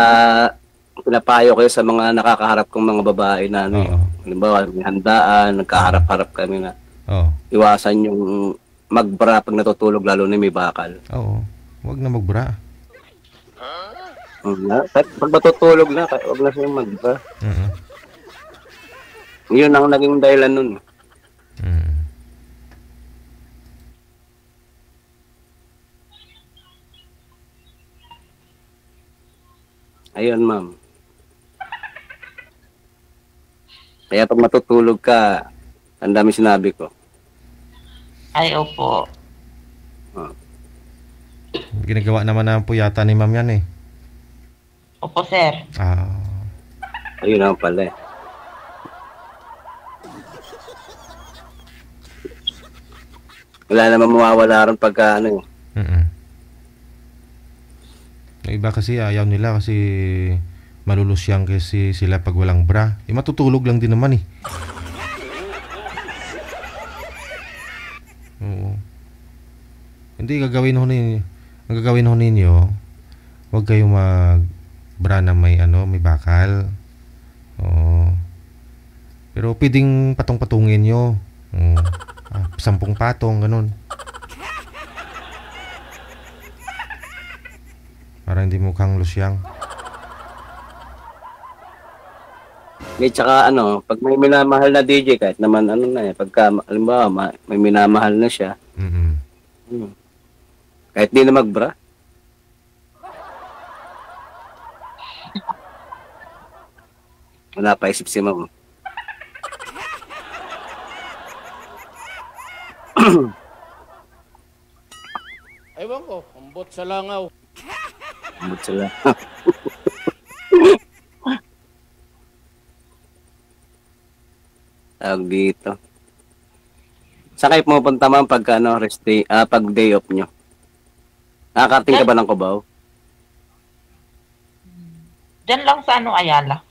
pinapayo ko sa mga nakakaharap kong mga babae na ano, Oo. halimbawa, may handaan, nagkaharap-harap kami na Oo. iwasan yung magbra pag natutulog, lalo na may bakal. Oo. Huwag na magbra. Kahit pag matutulog na, huwag na siya magbra. Mm. Yun ang naging dahilan nun. Mm. Ayun, ma'am. Kaya pag matutulog ka, ang dami sinabi ko. Ay, opo. Ginagawa naman na po yata ni ma'am yan eh. Opo, sir. Ah. Ayun naman pala eh. Wala naman mawawala ron pagka ano eh. Mm. Yung iba kasi ayaw nila kasi malulusyang kasi sila pag walang bra. Eh matutulog lang din naman eh. Oo. Hindi gagawin ho ninyo. Ang gagawin ho ninyo, huwag kayong mag bra na may ano, may bakal. Oo. Pero pwedeng patong-patungin nyo. Oo. 10 patong, ganun. Para hindi mukhang lusyang. Tsaka ano, pag may minamahal na DJ, kahit naman ano na eh, pagka, halimbawa, may minamahal na siya, kahit di na magbra. Wala pa isip si ma'am. Ewan ko, ambot sa langaw. Ambot sila. Tawag dito. Saan kayo pumupunta ma'am pag ano, pag day off nyo? Nakakarating ka ba ng Cubao? Diyan lang sa ano, Ayala.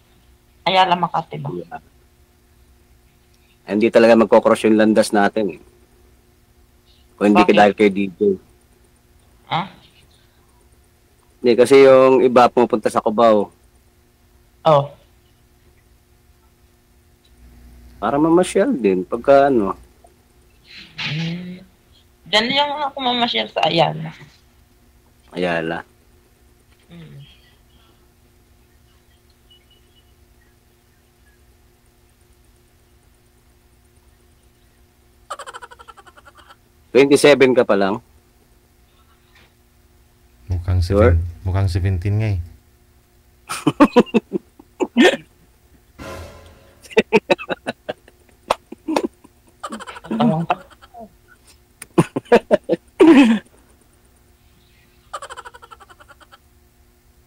Ayala, Makati ba? Hindi talaga magkocross yung landas natin eh. Kung hindi ka Bakit? dahil kay DJ. Ha? Hindi, kasi yung iba pumupunta sa Cubao. Oh. Para mamasyal din. Pagka ano. Diyan lang ako mamasyal sa Ayala. Ayala. Mm. $27 ka pa lang. Sure? Mukhang 17 nga eh. Tawang pa.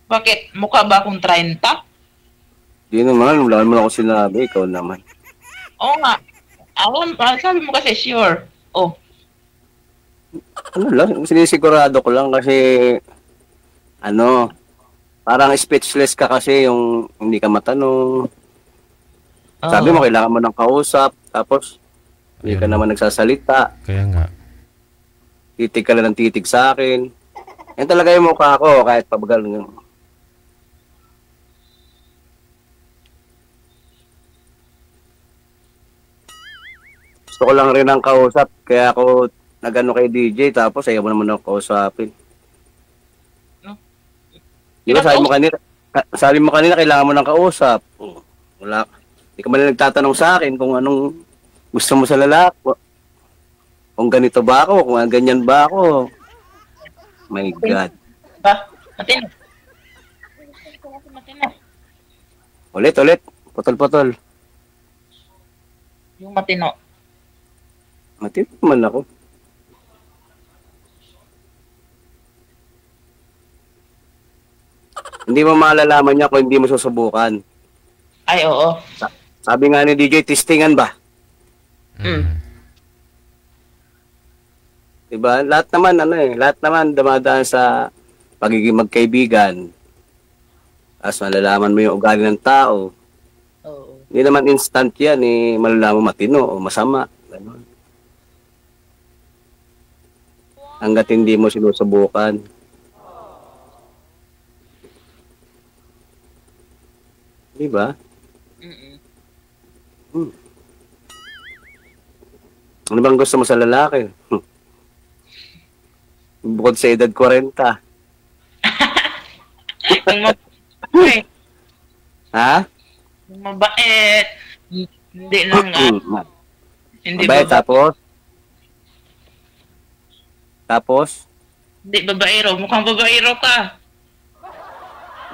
Bakit? Mukha ba akong 30? Di naman, wala naman ako sinabi. Ikaw naman. Oo nga. Sabi mo kasi sure. Oh. Ano lang, sinisigurado ko lang kasi ano, parang speechless ka kasi yung hindi ka matanong. Sabi mo, kailangan mo ng kausap, tapos hindi ka Ayun. naman nagsasalita. Kaya nga. Titig ka lang ng titig sa akin. Yan talaga yung mukha ko, kahit pabagal nga. Gusto ko lang rin ang kausap, kaya ako nagano kay DJ, tapos ayaw mo naman ako kausapin. Di ba sabi mo kanina kailangan mo ng kausap. Wala. Hindi ka man nagtatanong sa akin kung anong gusto mo sa lalaki. Kung ganito ba ako, kung ganyan ba ako. My God. Ba? Matino. Matino. Ulit. Putol. Yung matino. Matip man ako. Hindi mo malalaman niya kung hindi mo susubukan. Ay, oo. Sabi nga ni DJ, testingan ba? Diba? Lahat naman dumadaan sa pagiging magkaibigan. As malalaman mo yung ugali ng tao. Oo. Hindi naman instant yan, malalaman mo matino o masama. Ganun. Hanggat hindi mo sinusubukan. Di ba? Mm-mm. Ano bang gusto mo sa lalaki? Bukod sa edad 40. Yung mabait. Ha? Yung mabait. Hindi lang hindi Mabait, tapos? Tapos? Hindi babaero. Mukhang babaero ka.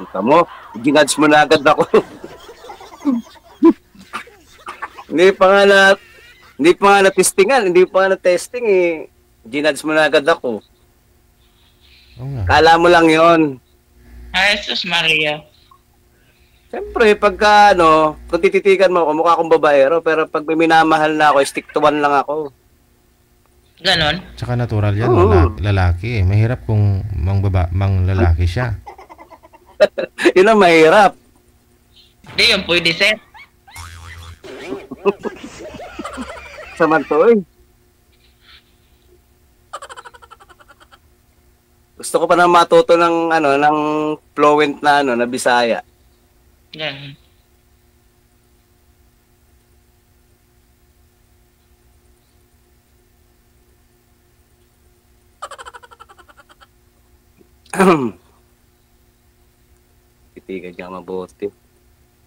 Ito mo, ginudge mo na agad ako. Hindi pa nga na-testingan, hindi pa nga na-testing eh. Ginudge mo na agad ako. Oo nga. Kala mo lang yon. Ay, Jesus Maria. Siyempre, pagka kung tititikan mo ako, mukha akong babaero, pero pag may minamahal na ako, stick to one lang ako. Ganon. Tsaka natural yan, Oo. lalaki eh. Mahirap kung mang lalaki siya. Yun ang mahirap. Hindi yun pwede, sir. Samantoy. Gusto ko pa na matuto ng ng fluent na na Bisaya. Ganon. Titigan niya mabuti.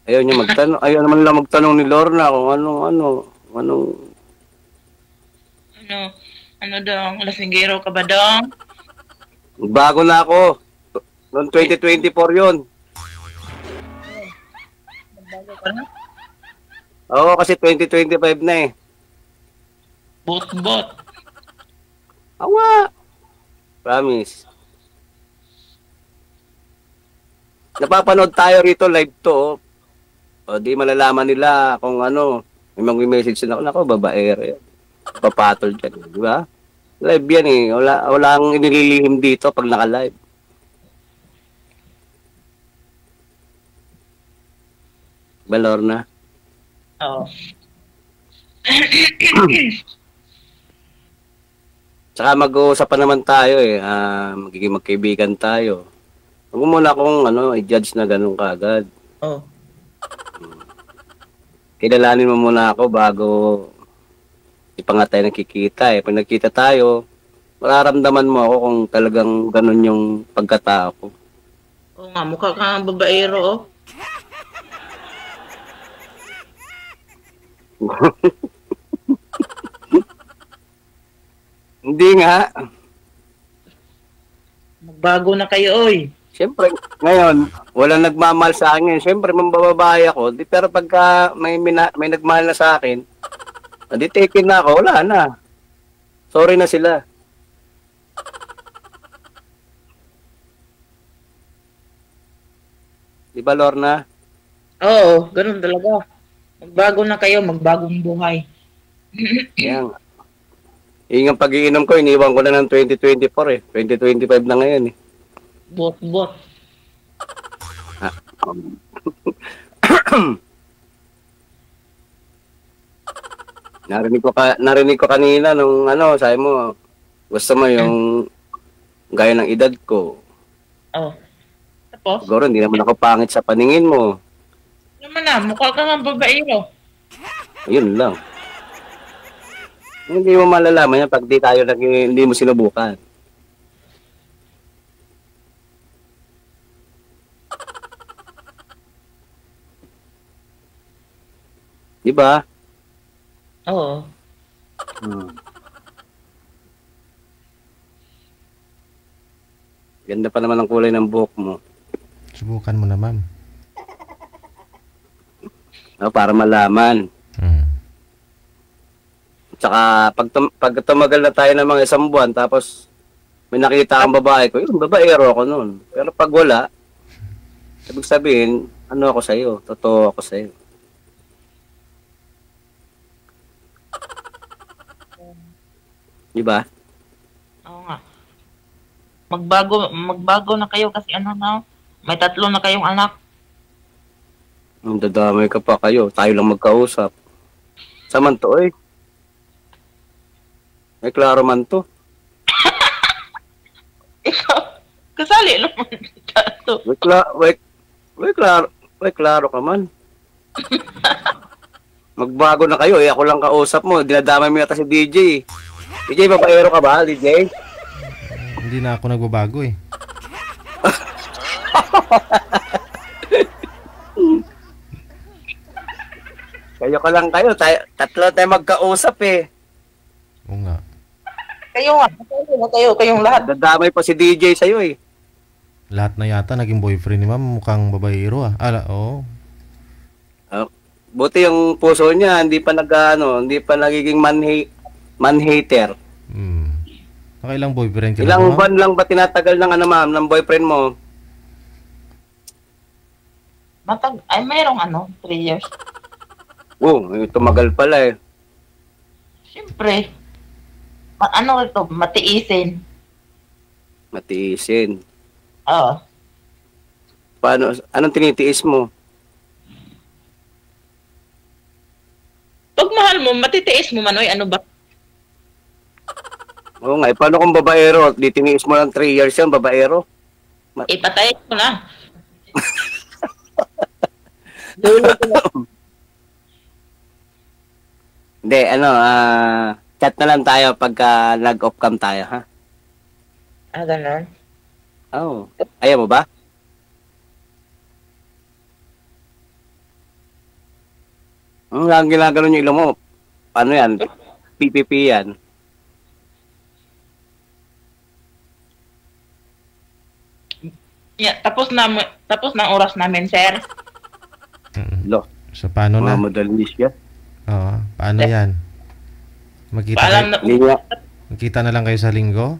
Ayaw niya magtanong, ayaw naman lang magtanong ni Lorna kung anong Ano dong? Lasinggero ka ba dong? bago na ako. Noong 2024 yun. Bago ka na? Oo, kasi 2025 na eh. Bot-bot. Awa! Promise. Napapanood tayo rito live to. O di malalaman nila kung may mag-message na ako. Nako, babaero yan. Papatol dyan. Di ba? Live yan eh. Walang inililihim dito pag naka-live. Balor na. Oo. Tsaka mag-uusapan naman tayo eh. Magiging magkaibigan tayo. Huwag mo muna akong i-judge na ganun kaagad. Oh. Kilalanin mo muna ako bago di pa nga tayo nakikita eh. Pag nakita tayo, mararamdaman mo ako kung talagang ganun yung pagkatao ko. Oo nga, mukha kang babaero, oh. Hindi nga. Magbago na kayo, oy. Siyempre, ngayon, walang nagmamahal sa akin. Siyempre, mambababae ako. Pero pagka may nagmahal na sa akin, di taken na ako, wala na. Sorry na sila. Di ba, Lorna? Oo, ganun talaga. Magbago na kayo, magbagong buhay. Yan. Yung pag-iinom ko, iniwan ko na ng 2024 eh. 2025 na ngayon eh. Bot-bot. Narinig ko kanina nung sabi mo, gusto mo yung gaya ng edad ko. Oh. Tapos? Siguro hindi naman ako pangit sa paningin mo. Naman na, mukha kang ang babaero. Ayun lang. Hindi mo malalaman yan pag hindi mo sinubukan. Di ba? Oo. Ganda pa naman ang kulay ng buhok mo. Subukan mo na, ma'am. Para malaman. Tsaka pag tumagal na tayo ng mga isang buwan, tapos may nakita kang babae ko, yun, babaero ako noon. Pero pag wala, ibig sabihin, ako sa'yo, totoo ako sa'yo. Di ba? Oo nga. Magbago na kayo kasi may 3 na kayong anak. Dadamay ka pa kayo, tayo lang magkausap. Saman to eh. May klaro man to. Ikaw, kasali naman kita to. May klaro. Uy, klaro ka man. Magbago na kayo eh. Ako lang kausap mo. Dinadamay mo yata si DJ. DJ, babaero ka ba, DJ? Hindi na ako nagbabago eh. Kayo ka lang kayo. Tatlo tayo magkausap eh. Oo nga. Kayo nga, kayong lahat. Dadamay pa si DJ sa'yo eh. Lahat na yata naging boyfriend ni ma'am. Mukhang babaero ah. Oo. Buti yung puso niya, hindi pa nagiging man-hater. Nakailang boyfriend ka na Ilang ma'am? buwan lang ba tinatagal ng boyfriend mo? Mayroong 3 years. Tumagal pala eh. Siyempre, matiisin. Matiisin. Oo. Anong tinitiis mo? Pag mahal mo, matitiis mo, Manoy, ano ba? Oo nga, paano kung babaero? Di tiniis mo lang 3 years yan, babaero? Ipatay ko na. Hindi, chat na lang tayo pagka nag-off cam tayo, ha? Ganun. Oo. Ayaw mo ba? Lang ginagano yung ilong mo. Paano yan? PPP yan. Yeah, tapos na ang oras namin, sir. Lo, So paano na? madalis yan. Oo. Paano yan? Paalam na Magkita na lang kayo sa linggo?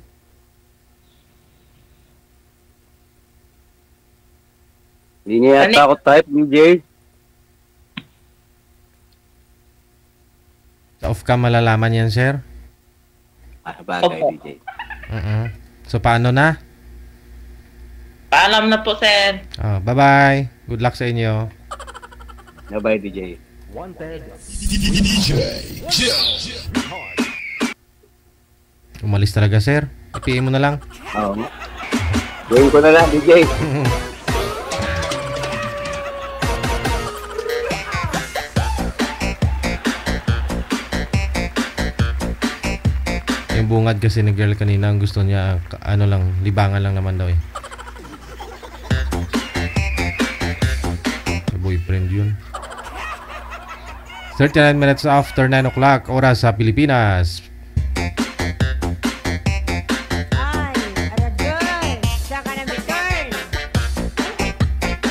Hindi niya yata ako type, DJ. Sa off-cam malalaman yan, sir? Bagay, Opo. DJ. So paano na? Paalam na po, sir. Bye-bye. Good luck sa inyo. Bye, DJ. Wanted. DJ Jill. Umalis talaga, sir. I-PM mo na lang. Oo. Gawin ko na lang, DJ. Yung bungad kasi ni girl kanina, ang gusto niya, libangan lang naman daw eh. May boyfriend yun. 39 minutes after 9 o'clock, oras sa Pilipinas.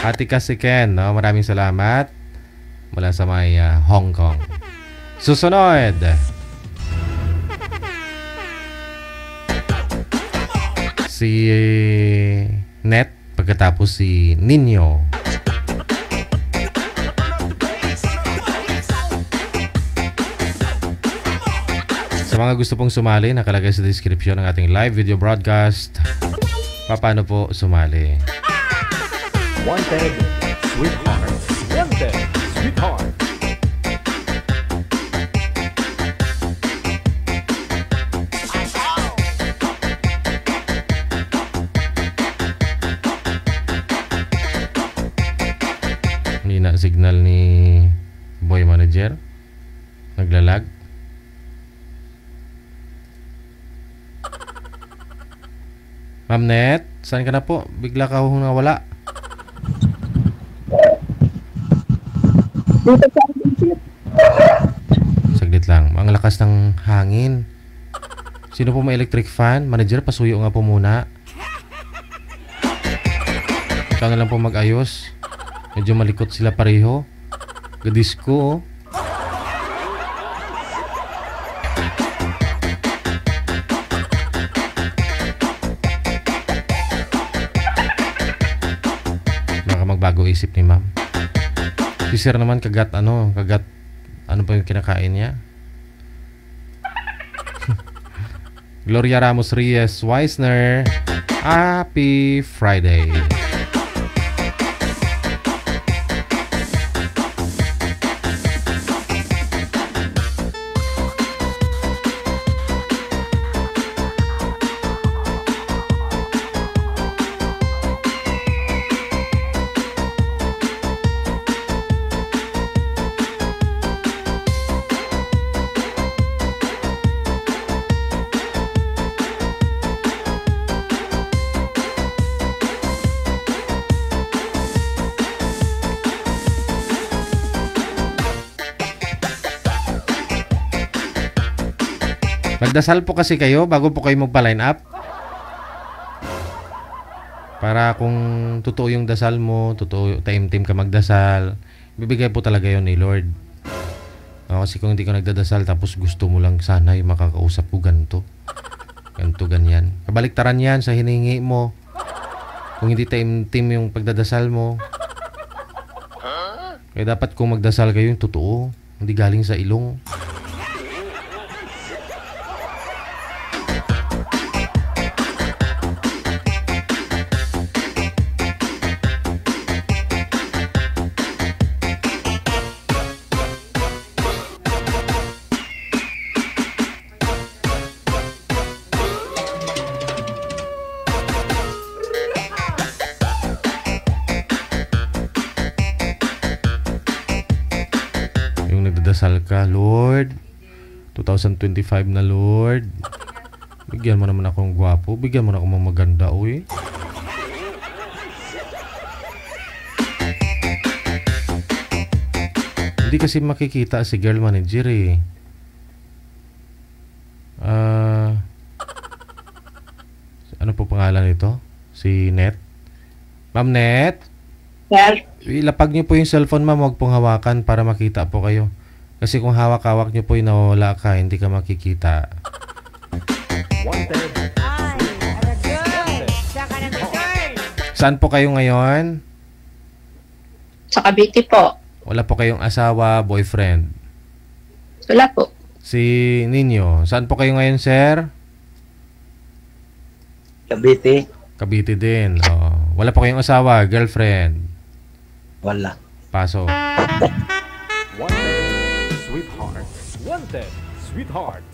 Ate kasi Ken, no? Maraming salamat. Mula sa may Hong Kong. Susunod. Si Net, pagkatapos si Nino. Sa mga gusto pong sumali, nakalagay sa description ng ating live video broadcast. Paano po sumali? Wanted. Sweetheart. Wanted. Sweetheart. Hindi na signal ni Boy Manager. Naglalag. Ma'am Net, saan ka na po? Bigla ka nawala. Saglit lang. Ang lakas ng hangin. Sino po may electric fan? Manager, pasuyo nga po muna. Ikaw na lang po mag-ayos. Medyo malikot sila pareho. Gadisco, oh. Baka magbago isip ni ma'am. Si sir naman kagat ano pa yung kinakain niya? Gloria Ramos Reyes Weisner, Happy Friday. Magdasal po kasi kayo bago po kayo magpa-line up. Para kung totoo yung dasal mo, totoo, time-time ka magdasal, bibigay po talaga yon ni Lord. Kasi kung hindi ka nagdadasal tapos gusto mo lang sana yung makakausap ko ganito. Ganito, ganyan. Kabaliktaran yan sa hiningi mo. Kung hindi time-time yung pagdadasal mo. Kaya dapat kung magdasal kayo yung totoo. Hindi galing sa ilong. Dasal ka, Lord. 2025 na, Lord. Bigyan mo naman akong gwapo. Bigyan mo na akong maganda, uy. Hindi kasi makikita si girl manager eh. Ano po pangalan nito? Si Net? Ma'am Net? Sir? Ilapag niyo po yung cellphone, ma'am. Huwag pong hawakan para makita po kayo. Kasi kung hawak-hawak niyo po yung nawawala ka, hindi ka makikita. Saan po kayo ngayon? Sa Cavite po. Wala po kayong asawa, boyfriend? Wala po. Si Ninyo, saan po kayo ngayon, sir? Cavite. Cavite din. Wala po kayong asawa, girlfriend? Wala. Paso. Sweetheart. Wanted, sweetheart.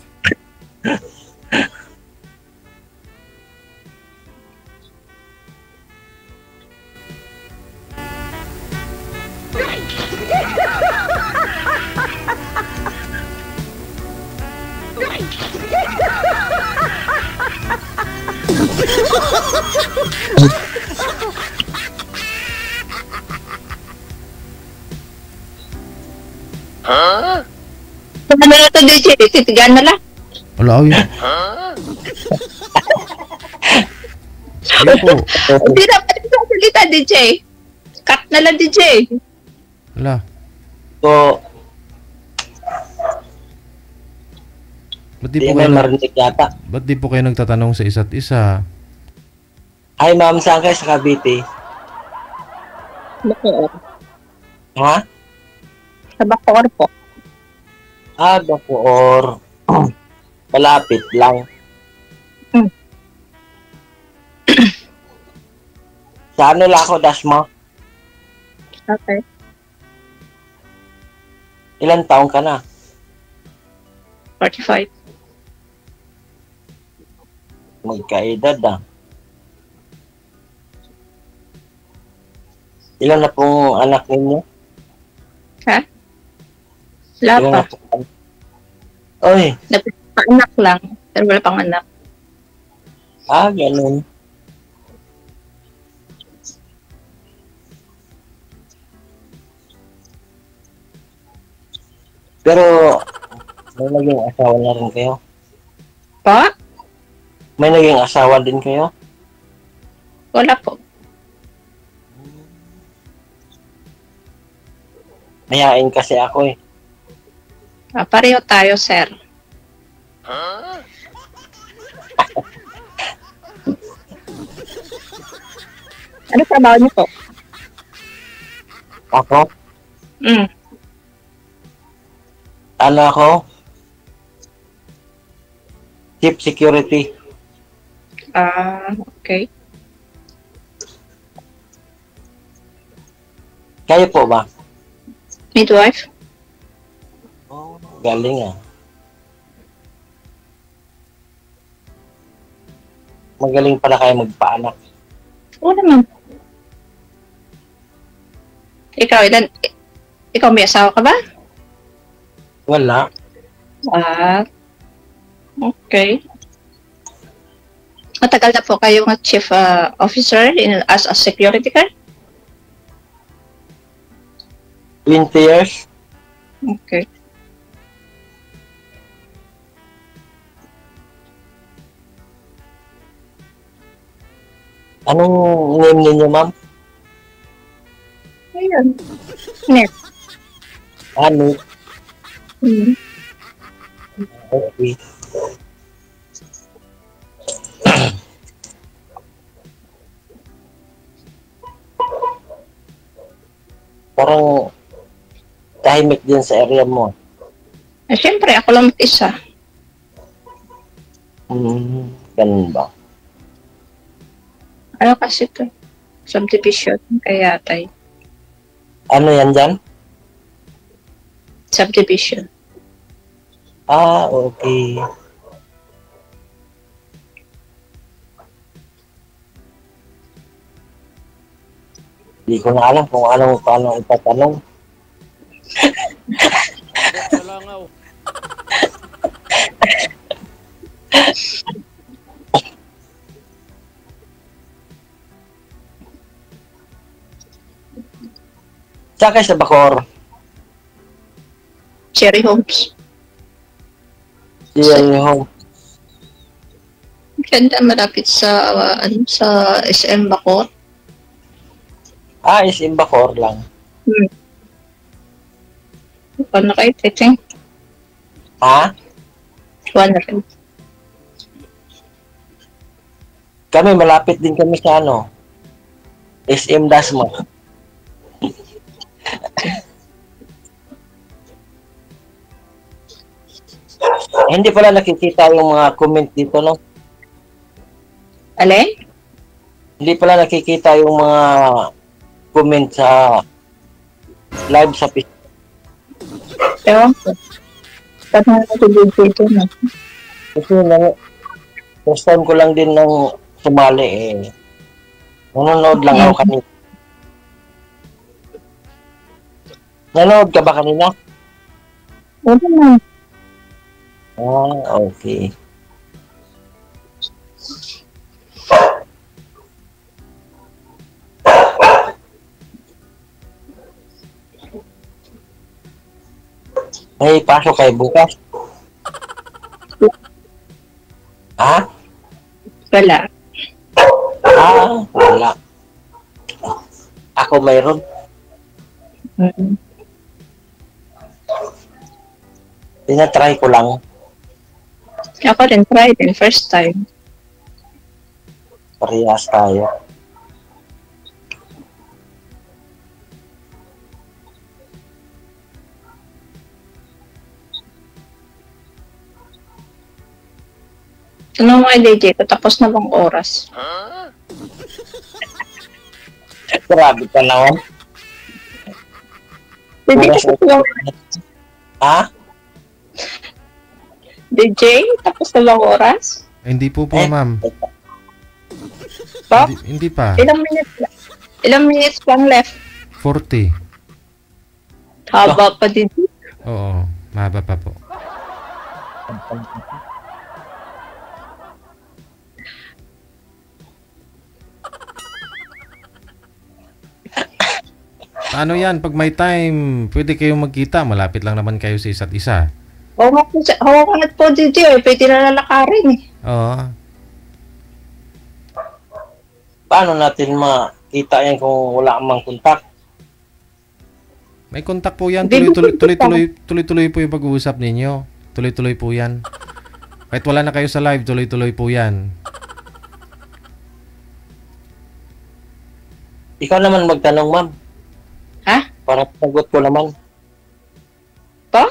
Huh? Ano na ito, DJ? Titigan na lang. Wala, yun. Ayun po. Hindi na pwede itong salita, DJ. Cut na lang, DJ. Wala. So, Ba't di po kayo, marinig yata. ba't di po kayo nagtatanong sa isa't isa? Ay, ma'am, saan kayo sa Cavite? Bacoor. Ha? Sa Bacoor po. Bacoor. Malapit lang. Sa ano lang ako, Dasma? Okay. Ilan taong ka na? 45. Magkaedad ah. Ilan na pong anak ninyo? Ha? Wala Ilan pa. na pong... Oy, Anak lang. Pero wala pang anak. ganun. Pero, may naging asawa na rin kayo? Pa? May naging asawa din kayo? Wala po. Mayain kasi ako eh. Pareho tayo, sir. Ano trabaho niyo po? Ako? Ano ako? Chief Security. Okay. Kayo po ba? Midwife? Galing ah. Magaling pala kayo magpaanak. Oo naman. Ikaw may asawa ka ba? Wala. Okay. Matagal na po kayo ng chief officer as a security guard? 20 years. Okay. Anong name ninyo, ma'am? Ayun. Net. Ano? Hmm. Okay. Parang tahimik din sa area mo. Siyempre, ako lang mag-isa. Ganun ba? Ano kasi ito? Subdivision. Kaya tayo. Ano yan dyan? Subdivision. Ah, okay. Hindi ko na alam kung paano itatanong. Saan kayo sa Bacoor? Cherry Homes. Yan yung Ganda, malapit sa sa SM Bacoor. is in Bacoor lang. Paano kayo, Teteng? Ha? One rin. Kami, malapit din kami sa SM Dasma. Hindi pala nakikita yung mga comment dito, no? Alin? Hindi pala nakikita yung mga comment sa live sa Facebook. Ewan ko. Paano natulog dito na? Kasi first time ko lang din ng sumali eh. Nanonood lang ako kanina. Nanonood ka ba kanina? Oo naman. Ah, okay. May pasok kayo bukas? Ha? Wala. Wala. Ako mayroon. Tinatry ko lang. Ako rin, try din. First time. Parehas tayo. Ano mga DJ ko, tapos na bang oras? Grabe ka naman. DJ, tapos na bang... Ha? DJ, tapos na bang oras? Hindi po, ma'am. Pa? Hindi pa. Ilang minutes pang left? 40. Haba pa din. Oo, mahaba pa po. Ano yan, pag may time, pwede kayong magkita. Malapit lang naman kayo sa isa't isa. Hawakan po DJ, pwede na lalakarin eh. Oo. Paano natin makita yan kung wala mang kontak? May kontak po yan. Tuloy-tuloy po yung pag-uusap ninyo. Tuloy-tuloy po yan. Kahit wala na kayo sa live, tuloy-tuloy po yan. Ikaw naman magtanong, ma'am. Ha? Para sagot ko naman. Pa?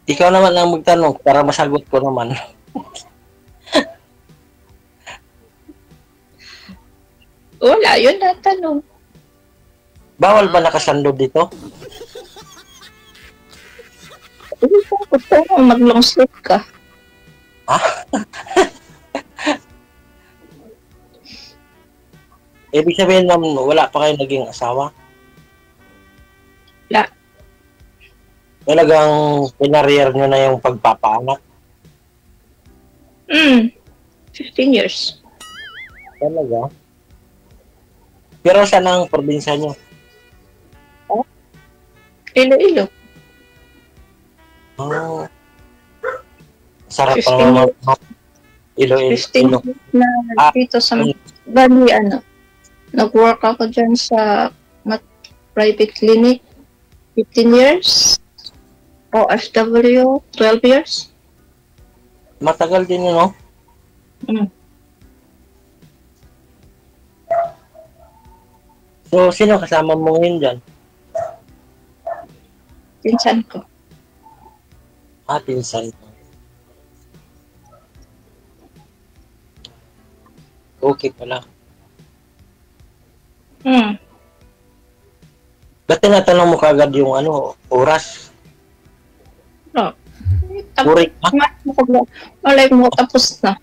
Ikaw naman ang magtanong para masagot ko naman. Wala, yun na tanong. Bawal ba nakasando dito? Hindi ko gusto mag-long sleep ka. Ibig sabihin naman, wala pa kayo naging asawa? Wala. Talagang pinarier nyo na yung pagpapaanak? 15 years. Talaga? Pero saan ang probinsya nyo? Iloilo. Oh. Sarap 15 pa naman. Iloilo. 15 years na dito sa Bali, nag-work ako dyan sa private clinic, 15 years. OFW, 12 years. Matagal din yun, no? Mm. So, sino kasama mo ngayon dyan? Pinsan ko. Pinsan. Okay pala. Ba't tinatanong mo kagad yung oras? No. Puri ka? Malay mo, tapos na.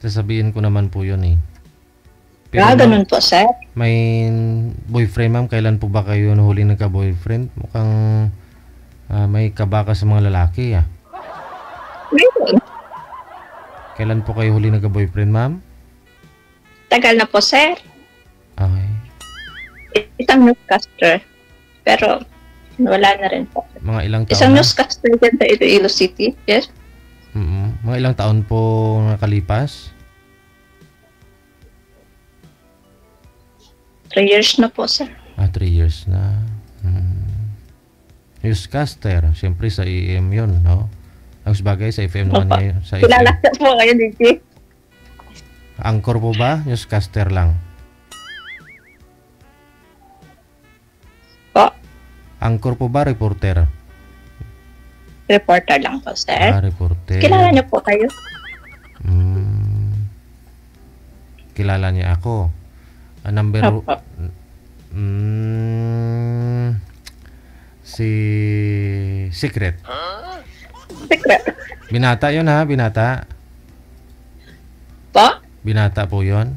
Sasabihin ko naman po yun eh. Pero Ganun po, sir. may boyfriend ma'am, kailan po ba kayo nahuli nagka-boyfriend? Mukhang may kabaka sa mga lalaki ah. Ngayon, Kailan po kayo huli nagka-boyfriend ma'am? tagal na po, sir. Okay. Isang newscaster. Pero, wala na rin po. Mga ilang taon Isang na? newscaster dyan sa Iloilo City. Yes? Mga ilang taon po nakalipas? 3 years na po, sir. 3 years na. Newscaster, siyempre sa AM yun, no? Ang bagay sa FM naman Opo. ngayon. Sa Kilala FM. po kayo, DJ. Anchor po ba? Newscaster lang. Po, Anchor po ba? Reporter? reporter lang po, sir. Reporter. Kilala niyo po kayo? Kilala niya ako. Number... Opo. Si... Secret. Secret. Binata yun ha? Binata. Po? Binata po yun.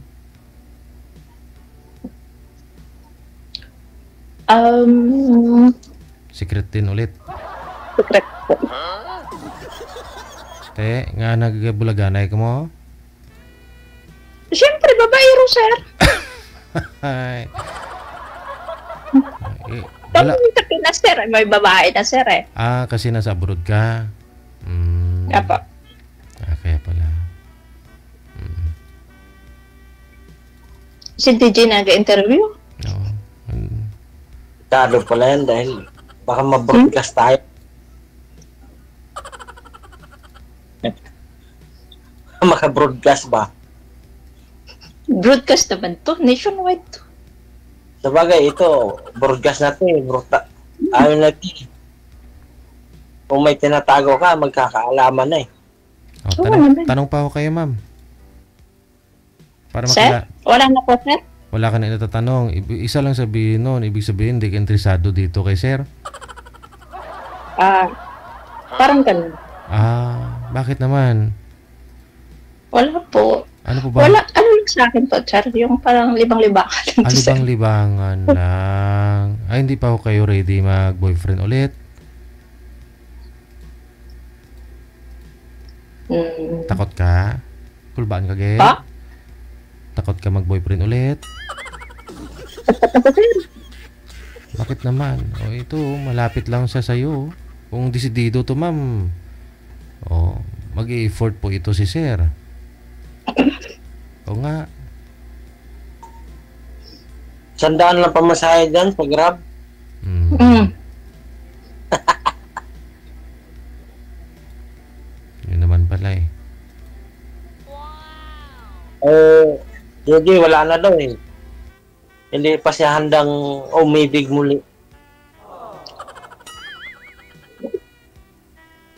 Secret din ulit. Secret po. Te, nga nagbulaganay ka mo? Siyempre, babaero, sir. Ay. Wala. Pag na, sir. May babae na, sir, eh. Kasi nasa abroad ka. Apo. Kaya pala. Si DJ nag-interview. No. Talo pala yan dahil baka ma-broadcast tayo. Maka-broadcast ba? Broadcast naman to. Nationwide to. Sabagay, ito, broadcast natin. Ayaw natin. Kung may tinatago ka, magkakaalaman na eh. Oo naman. Tanong pa ako kayo, ma'am. Para Sir? Wala na po, sir. Wala ka na itatanong. Isa lang sabihin nun. Ibig sabihin, hindi ka interesado dito kay sir. Parang ganun. Bakit naman? Wala po. Ano po ba? Wala. Ano lang sa akin po, sir? Yung parang libang-libangan. Bang libangan lang? Hindi pa ako kayo ready mag-boyfriend ulit? Takot ka? Kulbaan ka, Gel? Pa? Takot ka mag-boyfriend ulit? Bakit naman? Ito, malapit lang siya sa'yo. Kung desidido to, ma'am. Mag-i-effort po ito si sir. O nga. 100 lang pamasahe dyan sa Grab. Yun naman pala eh. Hindi, wala na daw eh. Hindi pa siya handang umibig muli.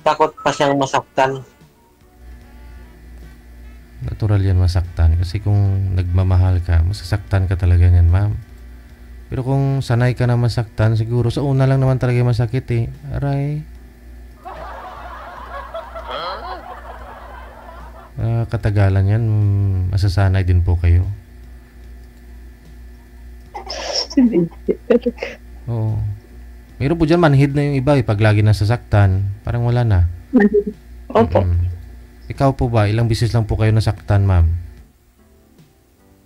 Takot pa siyang masaktan. Natural yan masaktan. Kasi kung nagmamahal ka, masasaktan ka talaga yan, ma'am. Pero kung sanay ka na masaktan, siguro sa una lang naman talaga masakit eh. Aray. Katagalan yan, masasanay din po kayo. Oo. Meron po dyan, manhid na yung iba eh. Pag lagi nasasaktan, parang wala na. Opo. Ikaw po ba, ilang beses lang po kayo nasaktan, ma'am?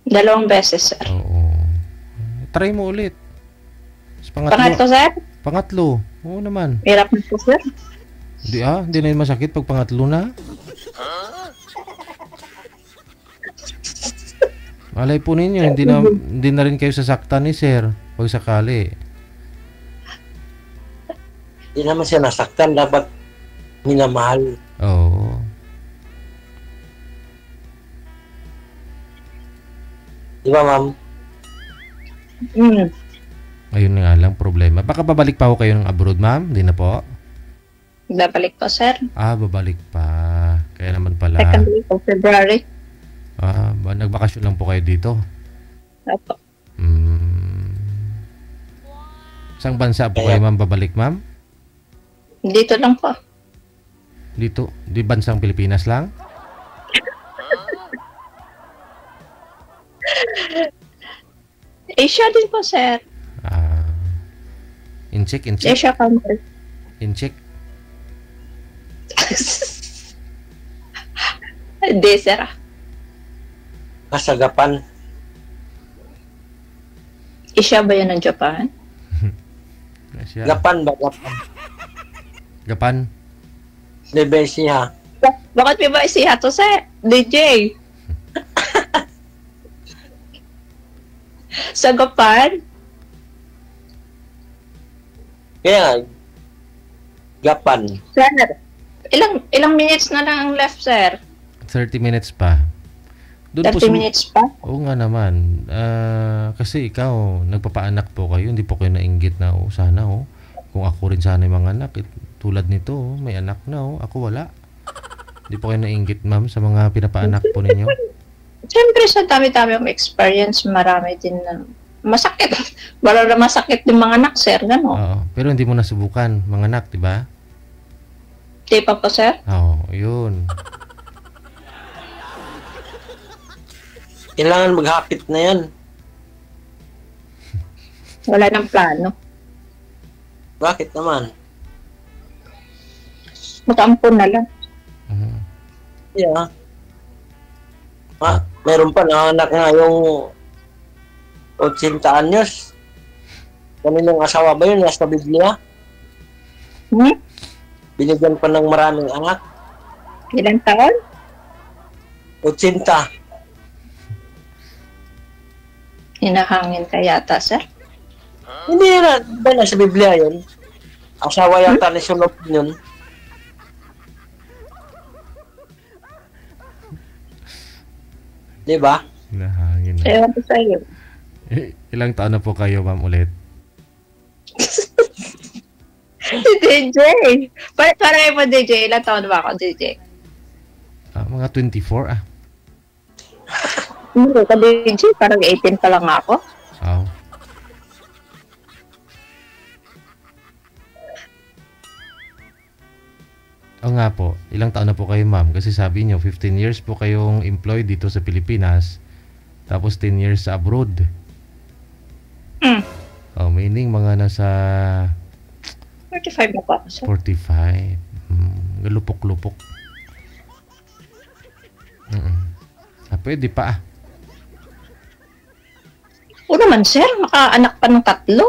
2 beses, sir. Oo. Try mo ulit. Pangatlo, sir? Pangatlo. Oo naman. Hirap na po, sir. Hindi na yun masakit pag pangatlo na. Alay po ninyo, hindi na rin kayo sasaktan ni sir pag sakali. Hindi naman siya nasaktan, dapat minamahal. Oo. Di ba, ma'am? Ayun nga lang problema. Baka babalik pa ho kayo ng abroad, ma'am? Hindi na po? Babalik po, sir. Babalik pa. Kaya naman pala. Second week of February. Nagbakasyon lang po kayo dito? Opo. Saang bansa po kayo, ma'am, babalik, ma'am? Dito lang po. Dito? Di bansang Pilipinas lang? Asia din po, sir. Incheck? Asia country. Incheck? Hindi, sir. Kasagapan. Asia ba yan ng Japan? Gapan ba? Gapan. Gapan? Lebensiha. Bakit may ba siya to, sir? DJ? Sa Gapan? Kaya, Gapan. Sir, ilang minutes na lang ang left, sir? 30 minutes pa. 30 minutes pa? Oo nga naman. Kasi ikaw, nagpapaanak po kayo, hindi po kayo nainggit na, sana, kung ako rin sana yung mga anak, tulad nito, may anak na, ako wala. Hindi po kayo nainggit, ma'am, sa mga pinapaanak po ninyo? Siyempre, sa dami-dami ang experience, marami din na masakit. Wala na masakit yung mga anak, sir, gano'n. Oo, pero hindi mo nasubukan, mga anak, di ba? Di pa po, sir? Oo, yun. Kailangan maghapit na yan. Wala nang plano. Bakit naman? Mag-ampun na lang. Yeah. Meron pa anak nga yung 80 anyos. Kaninong asawa ba yun? Nasa Biblia? Binigyan pa ng maraming anak. Ilang taon? 80. Hinahangin ka yata, sir? Hindi na. Ba nasa Biblia yun? Asawa yata ni Solomon yun. Diba? Nahangin na. Ewan ko sa'yo. Ilang taon na po kayo, ma'am, ulit? DJ! Parang mo, DJ. Ilang taon ba ako, DJ? Mga 24, Hindi ka, DJ. Parang 18 pa lang ako. Oo. Oo nga po, ilang taon na po kayo, ma'am? Kasi sabi niyo, 15 years po kayong employed dito sa Pilipinas, tapos 10 years sa abroad. Meaning mga nasa 45 na po ako, sir. 45. Galupok-lupok. Pwede pa, Oo naman, sir. Makaanak pa ng 3.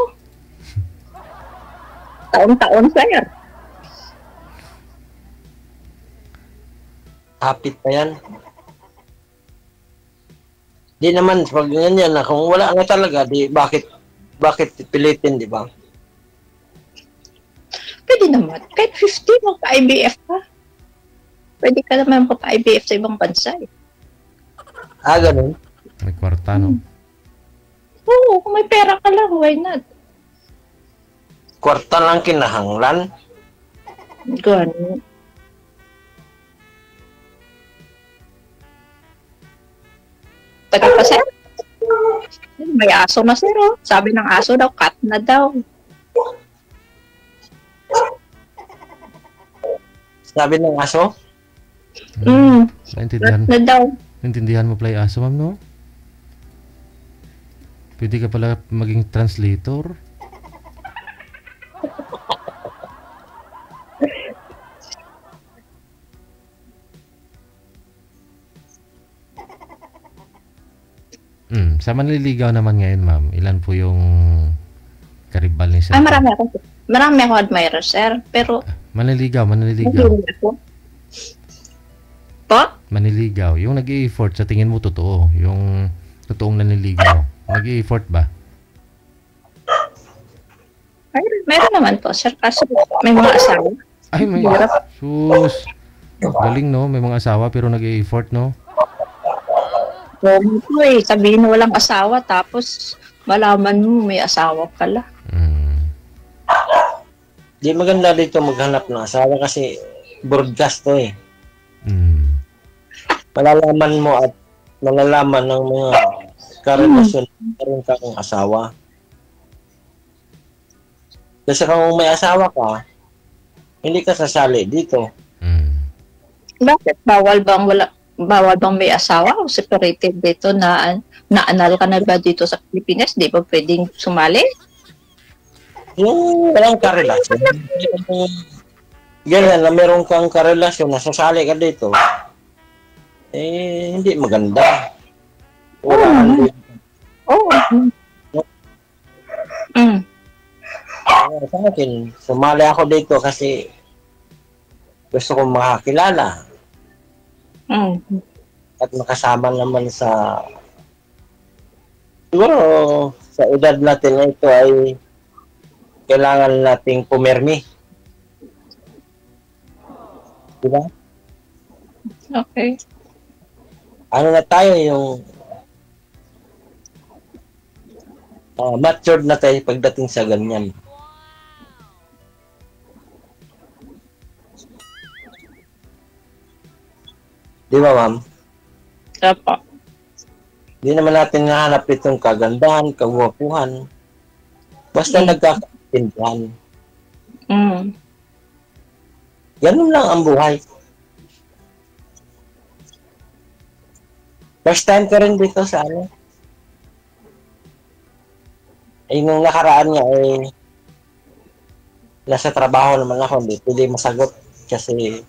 Taon-taon, sir. Hapit pa yan. Di naman, pag ganyan na, kung wala nga talaga, di bakit pilitin, di ba? Pwede naman. Kahit 50, magpa-IBF ka. Pwede ka naman magpa-IBF sa ibang bansa, eh. Ganun. may kwarta, no? Oo, kung may pera ka lang, why not? Kwarta lang kinahanglan. Ganun. Taga pa, sir? May aso na, sir, oh. Sabi ng aso daw, cut na daw. Sabi ng aso? Naintindihan, Cut na daw. naintindihan mo pala yung aso, ma'am, no? Pwede ka pala maging translator. Sa manliligaw naman ngayon, ma'am, ilan po yung karibal ni sir? Marami ako admirer, sir. Pero, Manliligaw. hindi ako. Po? Manliligaw. Yung nag-i-effort sa tingin mo totoo. Yung Totoong nanliligaw. Nag-i-effort ba? Ay, meron naman po, sir. Kasi may mga asawa. Ay, may... Sus. Galing, no? May mga asawa pero nag-i-effort, no? So, po eh, sabihin mo walang asawa, tapos malaman mo may asawa pala. Di maganda dito maghanap ng asawa kasi broadcast to eh. Malalaman mo at malalaman ng mga karelasyon meron kang asawa. Kasi kung may asawa ka, hindi ka sasali dito. Bakit? Bawal bang may asawa o separated dito na naanal ka na ba dito sa Pilipinas? Di ba pwedeng sumali? Yung walang karelasyon. Ganyan na meron kang karelasyon, nasasali ka dito. Eh, hindi maganda. Wala. Sa akin, sumali ako dito kasi gusto kong makakilala. At makasama naman sa siguro sa edad natin na ito ay kailangan nating pumirmi. Diba? Okay. Ano na tayo yung matured na tayo pagdating sa ganyan. Di ba, ma'am? Opo. Di naman natin nahanap itong kagandahan, kagwapuhan. Basta nagkakaintindihan. Ganun lang ang buhay. First time ko rin dito sa ano. Eh, nung nakaraan niya ay nasa trabaho naman ako, hindi pwede masagot kasi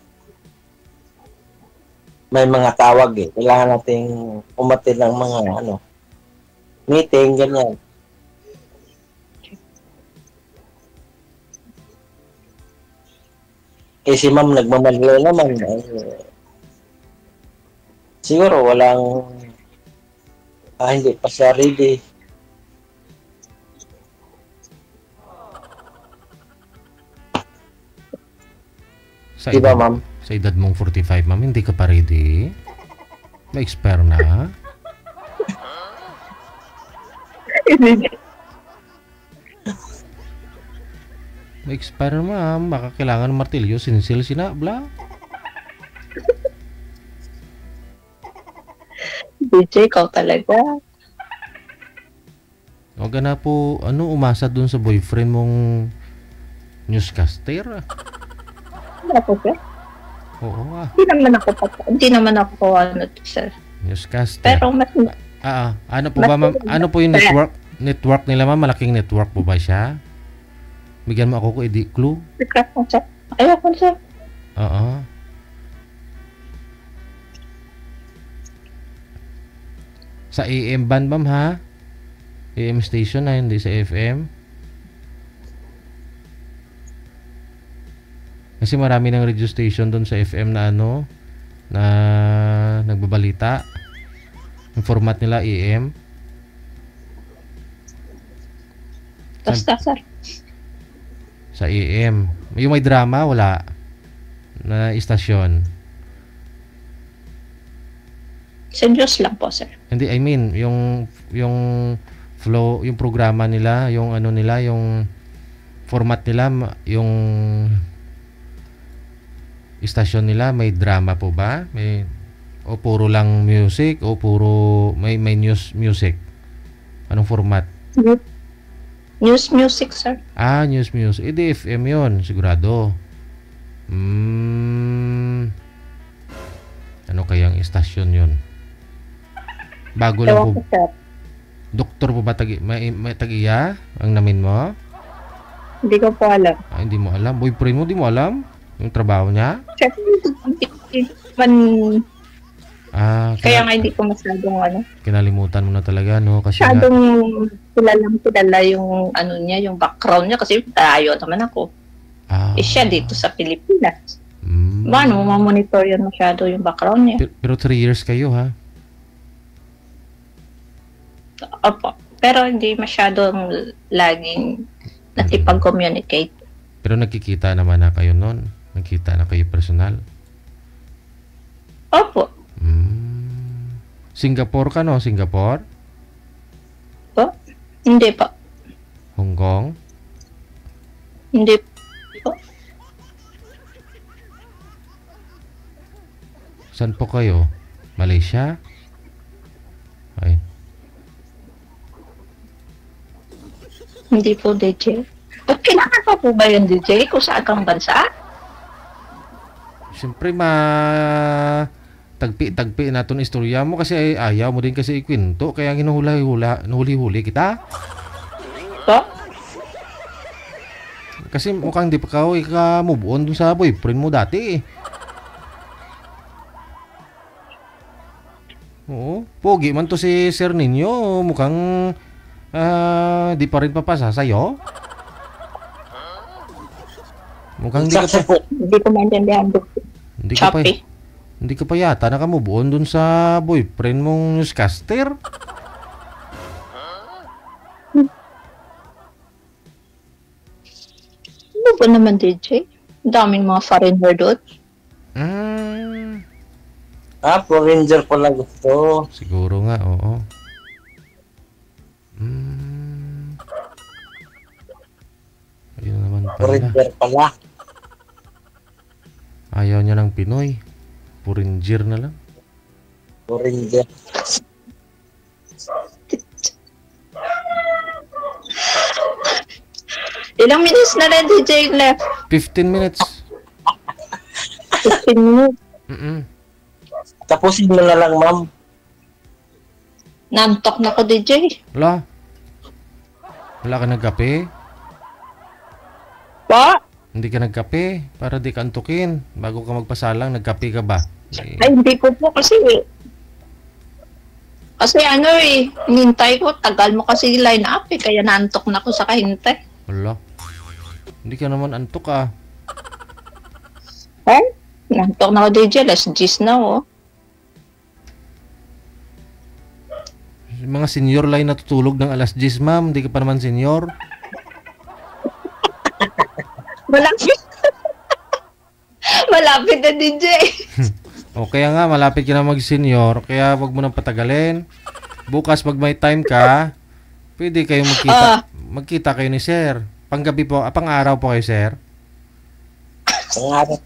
may mga tawag eh. Kailangan nating umatid ng mga meeting, ganyan. Eh si ma'am nagmamadali naman. Siguro walang hindi pa siya ready. Diba, ma'am? Sa edad mong 45, ma'am, hindi ka pa ready? May expire na? May expire, ma'am. Baka kailangan ng martilyo, sinsil, sinabla. DJ, ikaw talaga. Huwag ka na po, umasa dun sa boyfriend mong newscaster. Ako, sir? Oo, Hindi naman ako sir. Newscaster. Pero mas... ano po ba, ma'am? Ano po yung network nila, ma'am? Malaking network po ba siya? Bigyan mo ako clue? Ayoko, sir. Oo. Sa AM band, ma'am, ha? AM station na, hindi sa FM. Kasi marami ng radio station doon sa FM na na nagbabalita. Yung format nila AM. Basta, sir. Sa AM. Yung may drama, wala. Na istasyon. Sa Diyos lang po, sir. Hindi, I mean, yung flow, yung programa nila, yung nila, yung format nila, yung istasyon nila, may drama po ba? O puro lang music? O puro may news music? Anong format? News music, sir. News music. Di FM yun, sigurado. Ano kayang istasyon yun? Bago lang po. Doktor po ba may tag-iya ang namin mo? Hindi ko po alam. Hindi mo alam. Boyfriend mo, di mo alam? Yung trabaho niya? Kaya nga hindi ko masyadong kinalimutan mo na talaga, no? Kasi masyadong kilala yung niya, yung background niya kasi tayo naman ako. Siya dito sa Pilipinas. Paano mamonitor yan masyado yung background niya? Pero 3 years kayo, ha? Opo. Pero hindi masyadong laging nakipag-communicate. Pero nagkikita naman na kayo noon? Nagkita na kayo personal? Opo. Singapore ka, no? Singapore? Po? Hindi po. Hong Kong? Hindi po. Saan po kayo? Malaysia? Ay. Hindi po, DJ. Kailangan pa po ba yun, DJ? Kung saan kang bansa? Siyempre, tagpi natin istorya mo kasi ayaw mo din kasi ikwento. Kaya hinuhuli kita. Po? Kasi mukhang di pa ika-move on dun sa boyfriend mo dati eh. Oo, pogi man to si Sir Ninyo. Mukhang di pa rin papasa sa'yo. Mukhang di ka pa... Hindi ko maintindihan. Hindi ka pa yata naka-move on dun sa boyfriend mong newscaster. Ano ba naman, DJ? Daming mga foreigner doon. Foreigner pala gusto. Siguro nga, oo. Ayun naman pala. Foreigner pala. Ayaw niya ng Pinoy. Purinjir na lang. Foreigner. Ilang minutes na rin, DJ, left? 15 minutes. 15 minutes. Tapusin mo na lang, ma'am. Nantok na ko, DJ. Wala ka nagkape? Pa? Hindi ka nagkape? Para di ka antukin. Bago ka magpasalang, nagkape ka ba? Ay, hindi ko po kasi hinintay ko. Tagal mo kasi line up kaya nantok na ko sa kahintay. Wala. Hindi ka naman antok ah. Nantok na ko, DJ. Last G's na, oh. Mga senior line natutulog ng alas 10, ma'am. Hindi ka pa naman senior. Malapit. Malapit na, DJ. O kaya nga, malapit ka na mag-senior. Kaya wag mo nang patagalin. Bukas, pag may time ka, pwede kayo magkita. Magkita kayo ni Sir. Panggabi po, pang-araw po kayo, Sir? Pang-araw.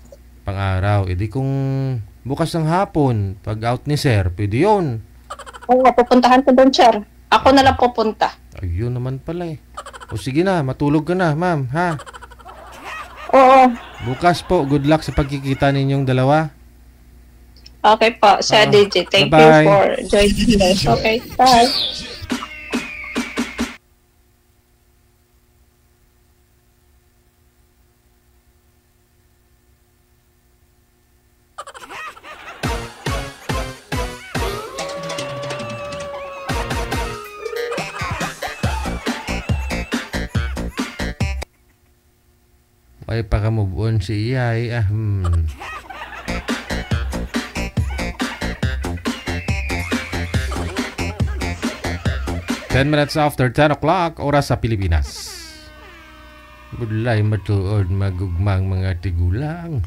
Pang-araw. E di kung bukas ng hapon, pag out ni Sir, pwede yun. Oo, pupuntahan ko doon, Sir. Ako na lang pupunta. Ayun naman pala eh. O sige na, matulog ka na, ma'am, ha? Oo. Bukas po, good luck sa pagkikita ninyong dalawa. Okay po, Sir DJ. Thank bye-bye. you for joining us. Okay, bye. Ay, paka-move on si Iyay. 10 minutes after 10 o'clock, oras sa Pilipinas. Budlay matuod magugmang mga tigulang.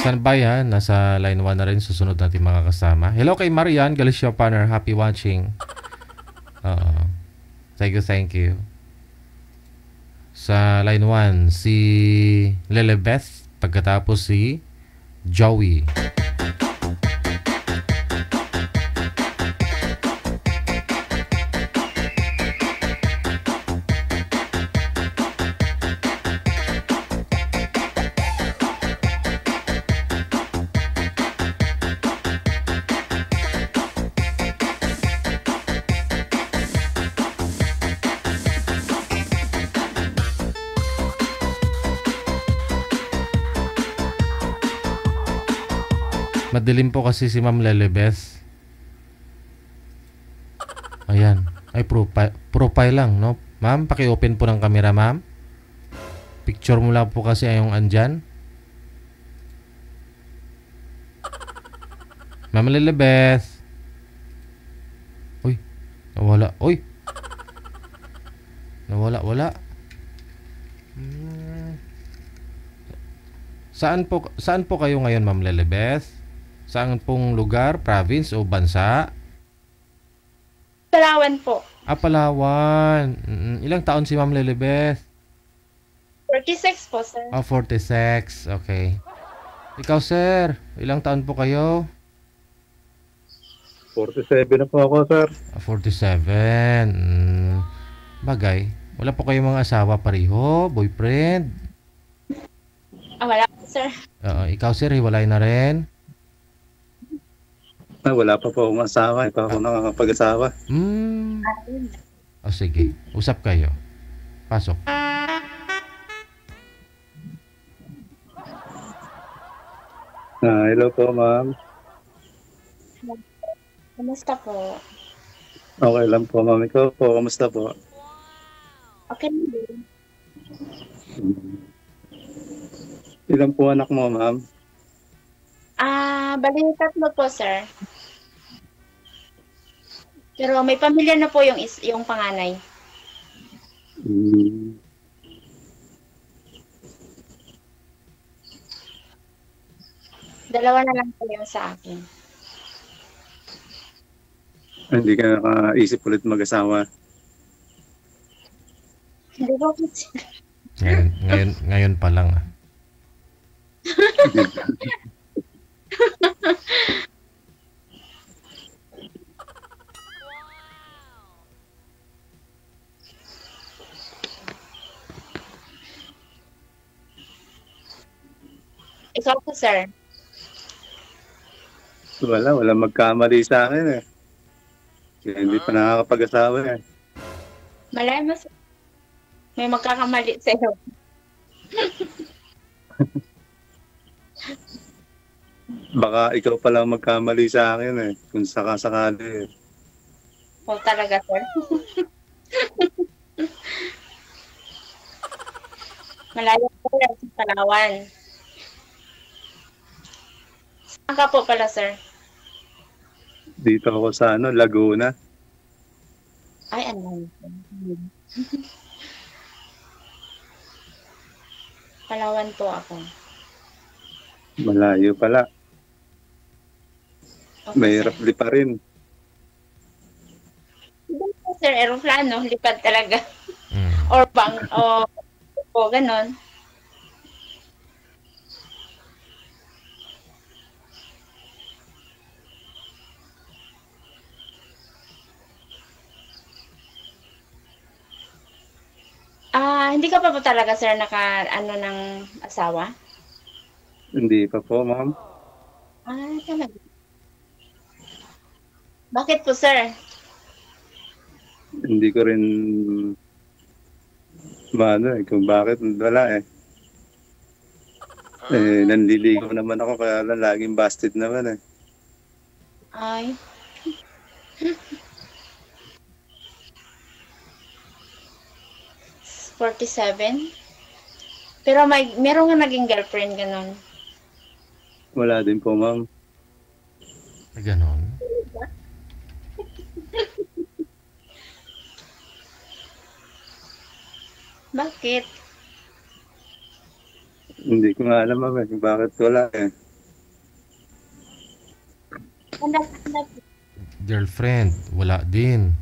Standby ha, nasa line 1 na rin susunod natin mga kasama. Hello kay Marian Galicia Partner, happy watching. Thank you. Sa line 1 si Lelebeth, pagkatapos si Joey. Madilim po kasi si Ma'am Lelebeth. Ayan. Ay, profile lang, no? Ma'am, paki-open po ng camera, ma'am. Picture mo lang po kasi ayong andyan. Ma'am Lelebeth. Uy, nawala. Uy. Nawala. Saan po kayo ngayon, Ma'am Lelebeth? Saan pong lugar, province o bansa? Palawan po. Palawan. Ilang taon si Ma'am Lelebeth? 46 po, sir. 46. Okay. Ikaw, sir, ilang taon po kayo? 47 na po ako, sir. 47. Bagay. Wala po kayong mga asawa pareho? Boyfriend? Wala po, sir. Ikaw, sir, hiwalay na rin? Wala pa po akong asawa. Ito ako nakakapag-asawa. Sige. Usap kayo. Pasok. Hello po, ma'am. Kamusta po? Okay lang po, ma'am. Ikaw po, kamusta po? Okay. Ilan po anak mo, ma'am? Bali 3 po, sir. Pero may pamilya na po yung panganay. Dalawa na lang po yung sa akin. Hindi ka nakaisip ulit mag-asawa? Hindi po. Ngayon pa lang. Ikaw po, sir. Wala magkamali sa akin eh. Kaya hindi pa nakakapag-asawa eh. Malay mo, sir. May magkakamali sa'yo. Baka ikaw pa lang magkamali sa akin eh. Kung sakasakali eh. O talaga, sir. Malayo po yan sa Palawan. Saan ka po pala, sir? Dito ako sa Laguna. Ay, ano? Palawan po ako. Malayo pala. Okay, Mahirap pa rin. Sir, aeroplano, lipad talaga. Or ganon. Hindi ka pa po talaga, sir, ng asawa? Hindi pa po, ma'am. Talaga. Bakit po, sir? Hindi ko rin kung bakit wala eh. Nanliligaw naman ako kaya lang laging busted naman eh. Ay. $47? Pero meron nga naging girlfriend ganon. Wala din po, ma'am. Ganon? Bakit? Hindi ko nga alam, ma'am eh. Bakit wala eh. Girlfriend, wala din.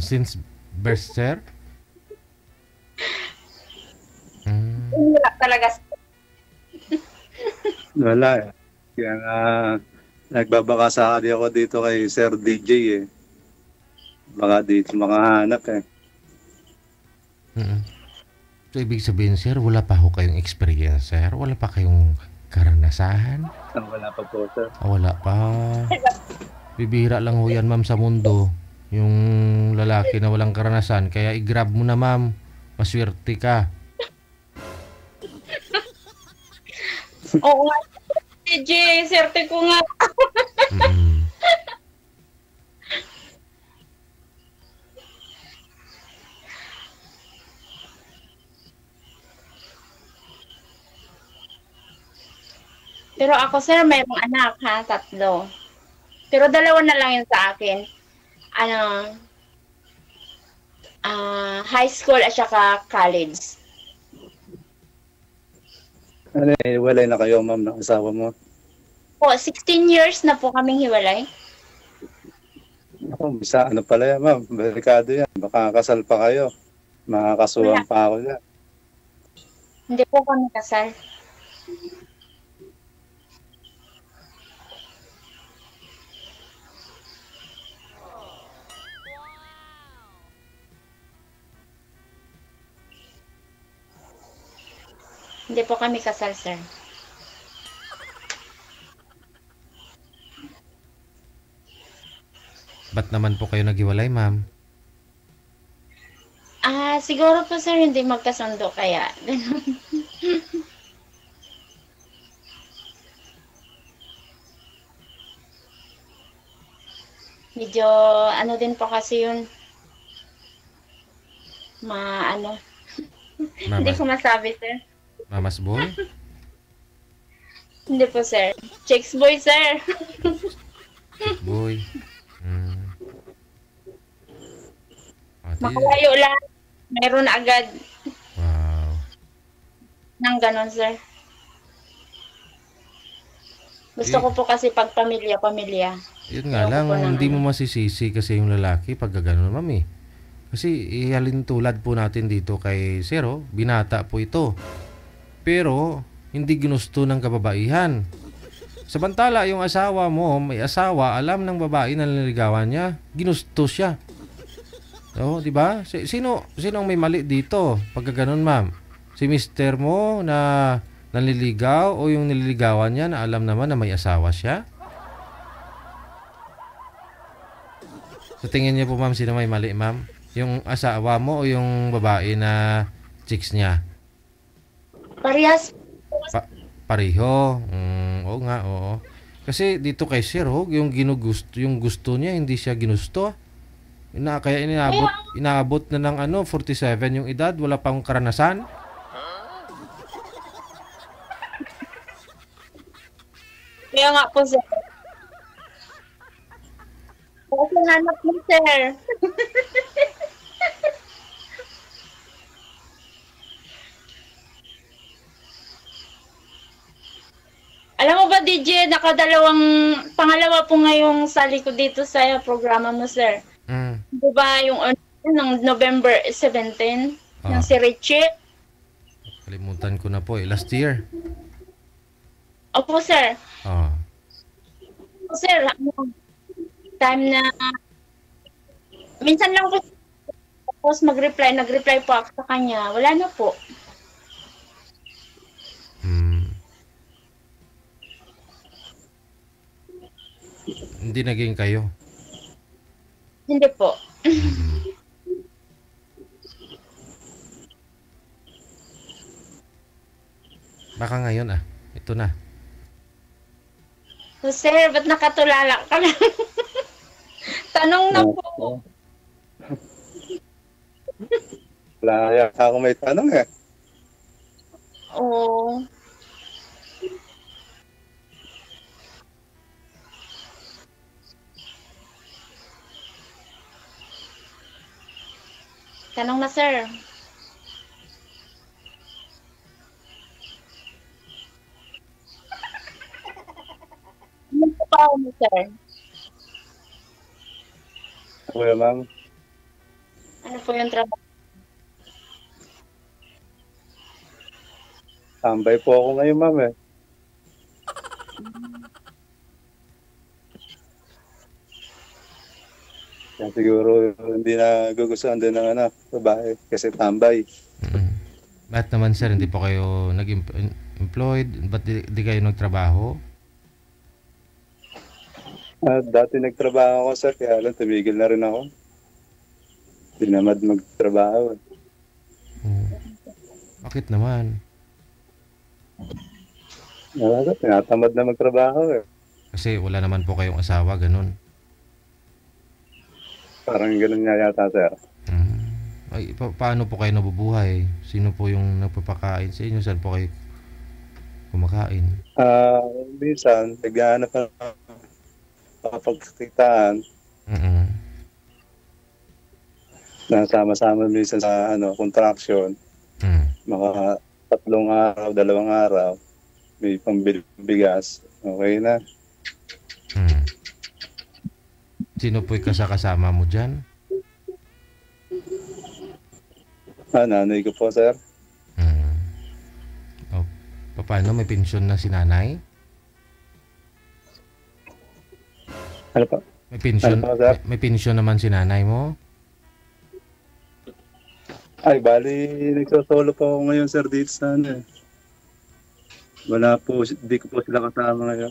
Since birth, sir? Wala talaga. Wala eh. Kaya nga, nagbabakasakali ako dito kay Sir DJ eh. Baka dito makahanap eh. So, ibig sabihin, sir, wala pa ho kayong experience, sir? Wala pa kayong karanasan? Wala pa po, sir. Wala pa. Bibihira lang ho yan, ma'am, sa mundo. Yung lalaki na walang karanasan. Kaya i-grab mo na, ma'am. Maswerte ka. Oo nga. DJ. Swerte ko nga. Pero ako, sir, mayroong anak, ha? 3. Pero 2 na lang yun sa akin. High school at saka college. Ano, hiwalay na kayo, ma'am, ng asawa mo? Po, 16 years na po kaming hiwalay. Ako, bisa, ano pala yan, ma'am? Delikado yan. Baka kasal pa kayo. Makakasuhan pa ako yan. Hindi po kami kasal. Hindi po kami kasal, sir. Ba't naman po kayo naghiwalay, ma'am? Siguro po, sir, hindi magkasundo kaya. Medyo, ano din po kasi yun. Hindi ko masabi, sir. Mama's boy? Hindi po, sir. Chicks boy, sir. Chick boy. Makalayo lang. Meron agad. Wow. Nang ganon, sir. Gusto ko po kasi pag pamilya. Yun nga lang, hindi mo masisisi kasi yung lalaki pag gano'n, ma'am eh. Kasi ihalin tulad po natin dito kay Zero, binata po ito. Pero hindi ginusto ng kababaihan. Samantala yung asawa mo, may asawa, alam ng babae na nililigawan niya, ginusto siya. Oh, di ba? Sino ang may mali dito pag gano'n, ma'am? Si mister mo na nanliligaw o yung nililigawan niya na alam naman na may asawa siya? Sa tingin niyo po, ma'am, sino may mali, ma'am? Yung asawa mo o yung babae na chicks niya? Parehas. Pareho. Oo nga, oo. Kasi dito kay Sir Hog, yung gusto niya, hindi siya ginusto. Kaya inaabot na ng 47 yung edad, wala pang karanasan. Kaya nga po, sir. Kasi hanap mo, sir. Alam mo ba, DJ, pangalawa po ngayong sali ko dito sa programa mo, sir. Diba yung ng November 17 ng si Richie? Kalimutan ko na po last year. Opo, sir. Sir, time na minsan lang po tapos nag-reply po ako sa kanya. Wala na po. Hindi naging kayo? Hindi po. Baka ngayon ito na. So, sir, ba't nakatulala ka lang? Tanong na po. Wala yata ako may tanong eh. Oo. Tanong na, sir. Ano po pa mo, sir? Kuya, ma'am. Ano po yung trabaho? Tambay po ako ngayon, ma'am eh. Yan siguro hindi na gugustuhan din ng babae kasi tambay. Ba't naman, sir, hindi po kayo nag-employed? Ba't di kayo nagtrabaho? Dati nagtrabaho ako, sir, kaya lang tumigil na rin ako. Dinamad magtrabaho. Bakit naman? Tinatamad na magtrabaho eh. Kasi wala naman po kayong asawa, ganun. Parang ganun nga yata, sir. Ay, paano po kayo nabubuhay? Sino po yung nagpapakain sa inyo? Saan po kayo kumakain? Minsan, naghahanap na makapagkitaan. Nasama-sama minsan sa contraction. Mga 3 araw, 2 araw. May pambili bigas. Okay na. Sino po yung kasama mo dyan? Nanay ko po, sir. Paano? May pensyon na si nanay? Ano pa? May pensyon naman si nanay mo? Ay, bali, nagsosolo po ako ngayon, sir, dito sa Wala po, di ko po sila kasama ngayon.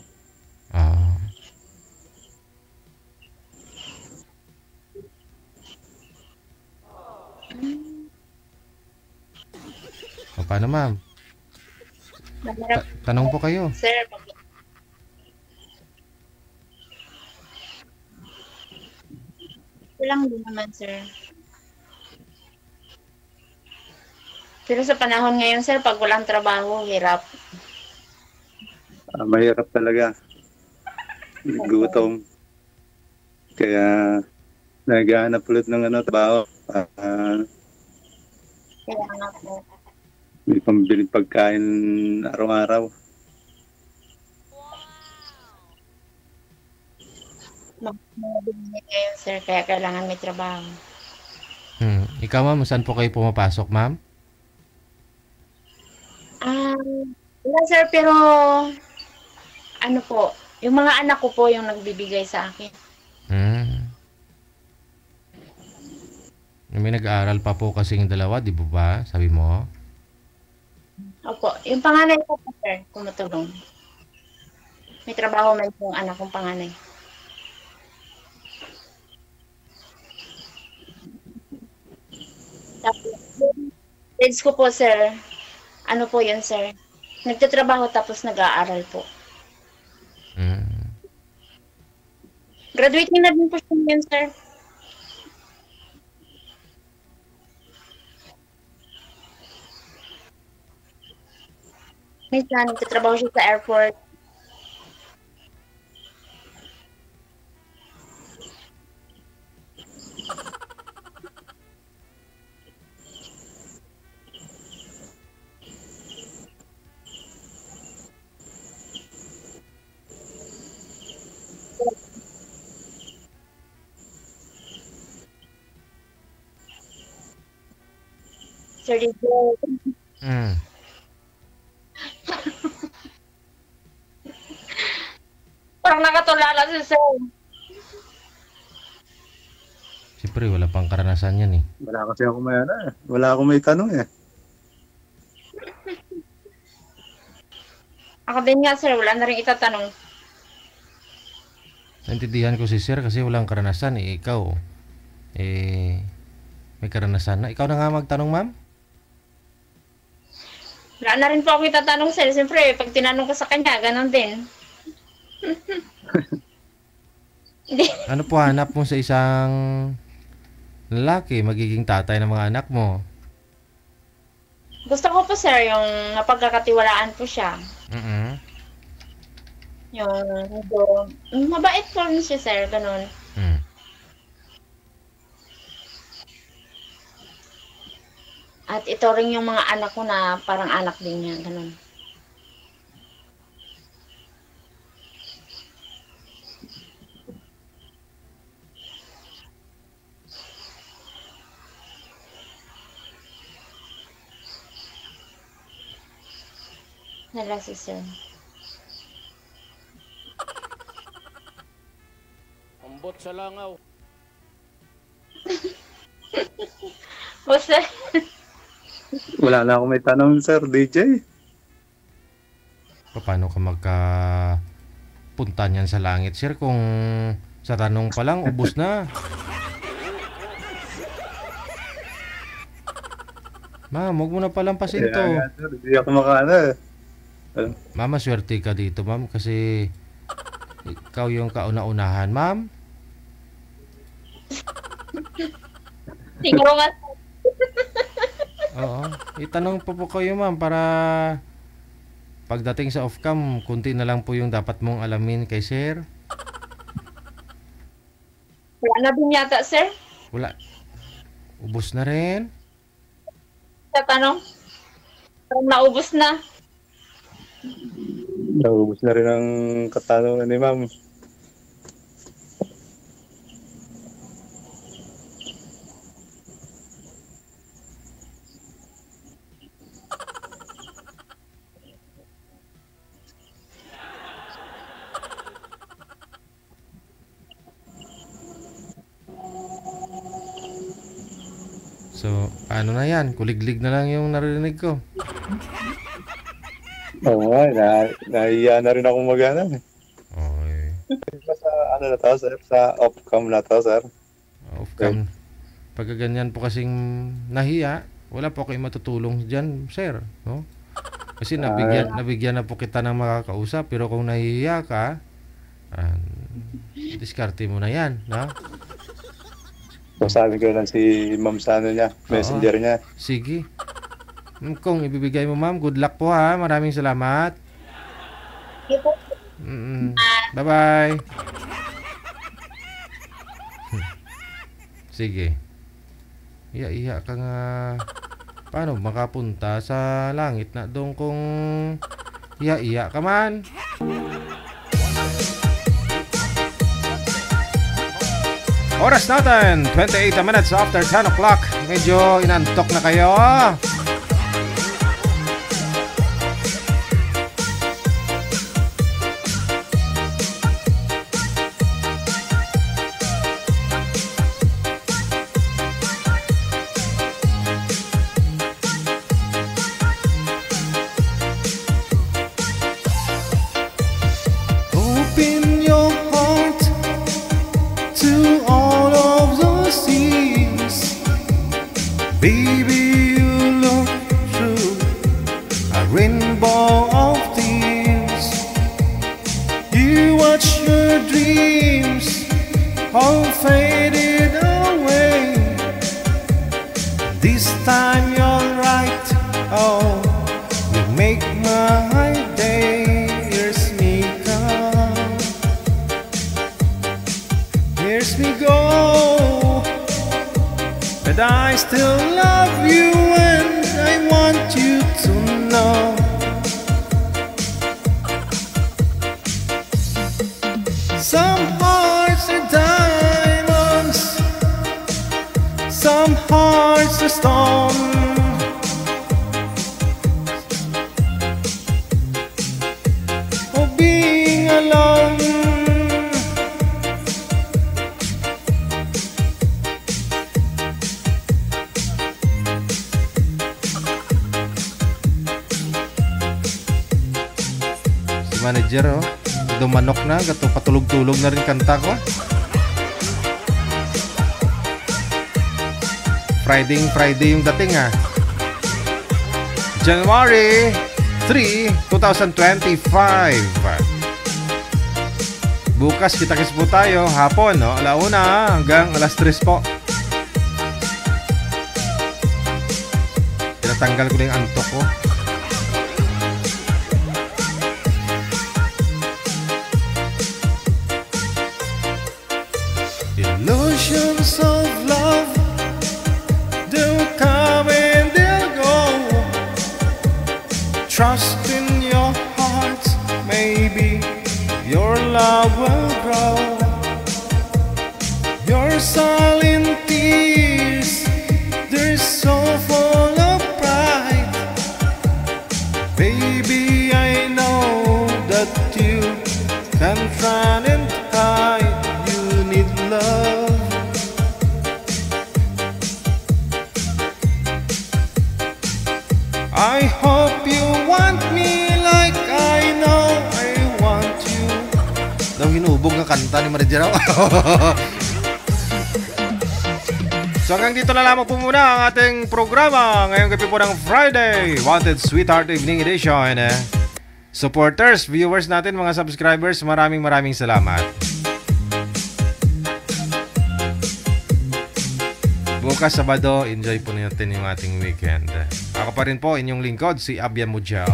Paano, ma'am? Tanong po kayo. Sir, lang din naman, sir. Pero sa panahon ngayon, sir, pag walang trabaho, hirap. Mahirap talaga. Gutom. Kaya, naghahanap ulit ng trabaho. Kaya nga po. May pambiling pagkain araw-araw. Mabili ngayon, sir, kaya kailangan may trabaho. Ikaw, ma'am, saan po kayo pumapasok, ma'am? Wala, sir, pero ano po, yung mga anak ko po yung nagbibigay sa akin. May nag-aaral pa po kasing dalawa, di ba? Sabi mo? Opo, yung panganay ko po, sir, tumutulong. May trabaho man yung anak kong panganay. Tapos, grades ko po, sir, ano po yun, sir? Nagtatrabaho tapos nag-aaral po. Graduating na din po siya yun, sir. Minsan, nagtatrabaho siya sa airport. Sir DJ. Parang nakatulala si Sir. Siyempre, wala pang karanasan yan eh. Wala kasi ako wala akong may tanong eh. Ako din nga, sir. Wala na rin itatanong. Naintindihan ko si Sir kasi walang karanasan eh. Ikaw, may karanasan na. Ikaw na nga magtanong, ma'am? Wala na rin po ako itatanong, sir. Siyempre, pag tinanong ko sa kanya, ganon din. Ano po hanap mo sa isang lalaki, magiging tatay ng mga anak mo? Gusto ko po, sir, yung napagkakatiwalaan po siya. Yung mabait po rin siya, sir, ganon. At ito rin yung mga anak ko na parang anak din niya, ganon. Nala si Sir. Ambot sa langaw. O, sir. Wala na akong may tanong, Sir DJ. Paano ka magkapunta niyan sa langit, Sir, kung sa tanong pa lang, ubos na? Ma'am, huwag mo na palampasin to. Sir, hindi ako makana. Mama, swerte ka dito, ma'am, kasi ikaw yung kauna-unahan, ma'am. Siguro nga. Oo. Itanong po kayo, ma'am, para pagdating sa off-cam, kunti na lang po yung dapat mong alamin kay sir. Wala na din yata, sir. Wala. Ubus na rin. Tatanong. Parang naubos na. Naubos na rin ang katanungan ni ma'am. So, paano na yan? Kuliglig na lang yung narinig ko. Oo nga, nahiya na rin ako mag-ano. Okay. Sa ano na to, sir? Sa off-cam na to, sir? Off-cam. Pagka ganyan po kasing nahiya, wala po kayo matutulong dyan, sir. No? Kasi nabigyan na po kita ng makakausap, pero kung nahihiya ka, diskarte mo na yan. No? So, sabi ko lang si ma'am sa ano niya, messenger niya. Sige. Kung ibibigay mo, ma'am, good luck po ha. Maraming salamat. Bye-bye. Sige. Iya ka nga. Paano makapunta sa langit na doon kung iya ka man? Oras natin, 28 minutes after 10 o'clock. Medyo inantok na kayo. Open your heart to all of those things. Baby, you look through a rainbow of tears. You watch your dreams all faded away. This time you're right. Oh, you make my day. Here's me come. Here's me go. But I still love you and I want you to know. Some hearts are diamonds, some hearts are stone. Oh, being alone. Si manager, oh. Dumanok na. Gato patulog-tulog na rin kanta ko. Friday yung dating, ah. January 3, 2025. Bukas kita-kits po tayo. Hapon, no? 1:00 hanggang 3:00 po. Tinatanggal ko na yung antok ko. Illusions of love, they'll come and they'll go. Trust in your heart, maybe your love will grow. Your silent tears, they're so full of pride. Baby, I know that you can't run and hide. You need love. I hope you want me like I know I want you. Daw hinubog ng kanta ni Maria Jero. So hanggang dito na lamang po muna ang ating programa ngayong gabi po ng Friday Wanted Sweetheart Evening Edition. supporters, viewers natin, mga subscribers, maraming salamat. Bukas Sabado, enjoy po natin yung ating weekend. Ako pa rin po, inyong lingkod, si Abyan Mujao.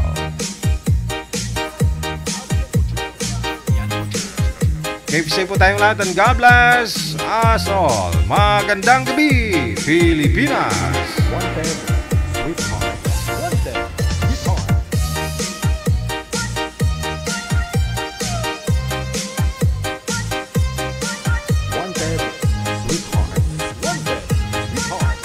Keep safe po tayong lahat, and God bless us all. Magandang gabi, Pilipinas! Wanted, sweetheart. Wanted, sweetheart. Wanted, sweetheart. Wanted, sweetheart.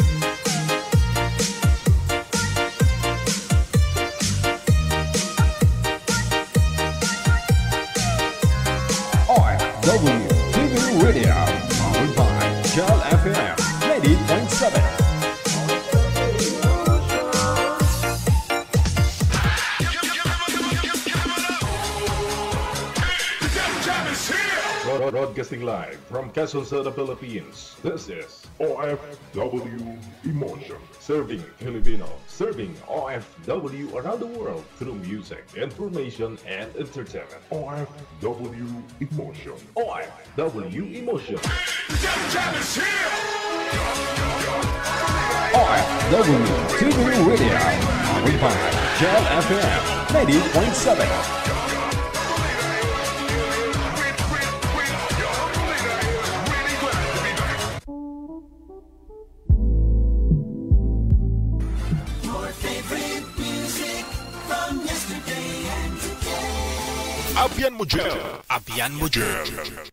WTV Radio, powered by Shell FM 90.7. Broadcasting live from Quezon City, Philippines. This is OFW Emotion. Serving Filipino, serving OFW around the world through music, information, and entertainment. OFW Emotion. OFW Emotion. OFW TV Radio, powered by Shell FM 90.7. Abyan Mujao.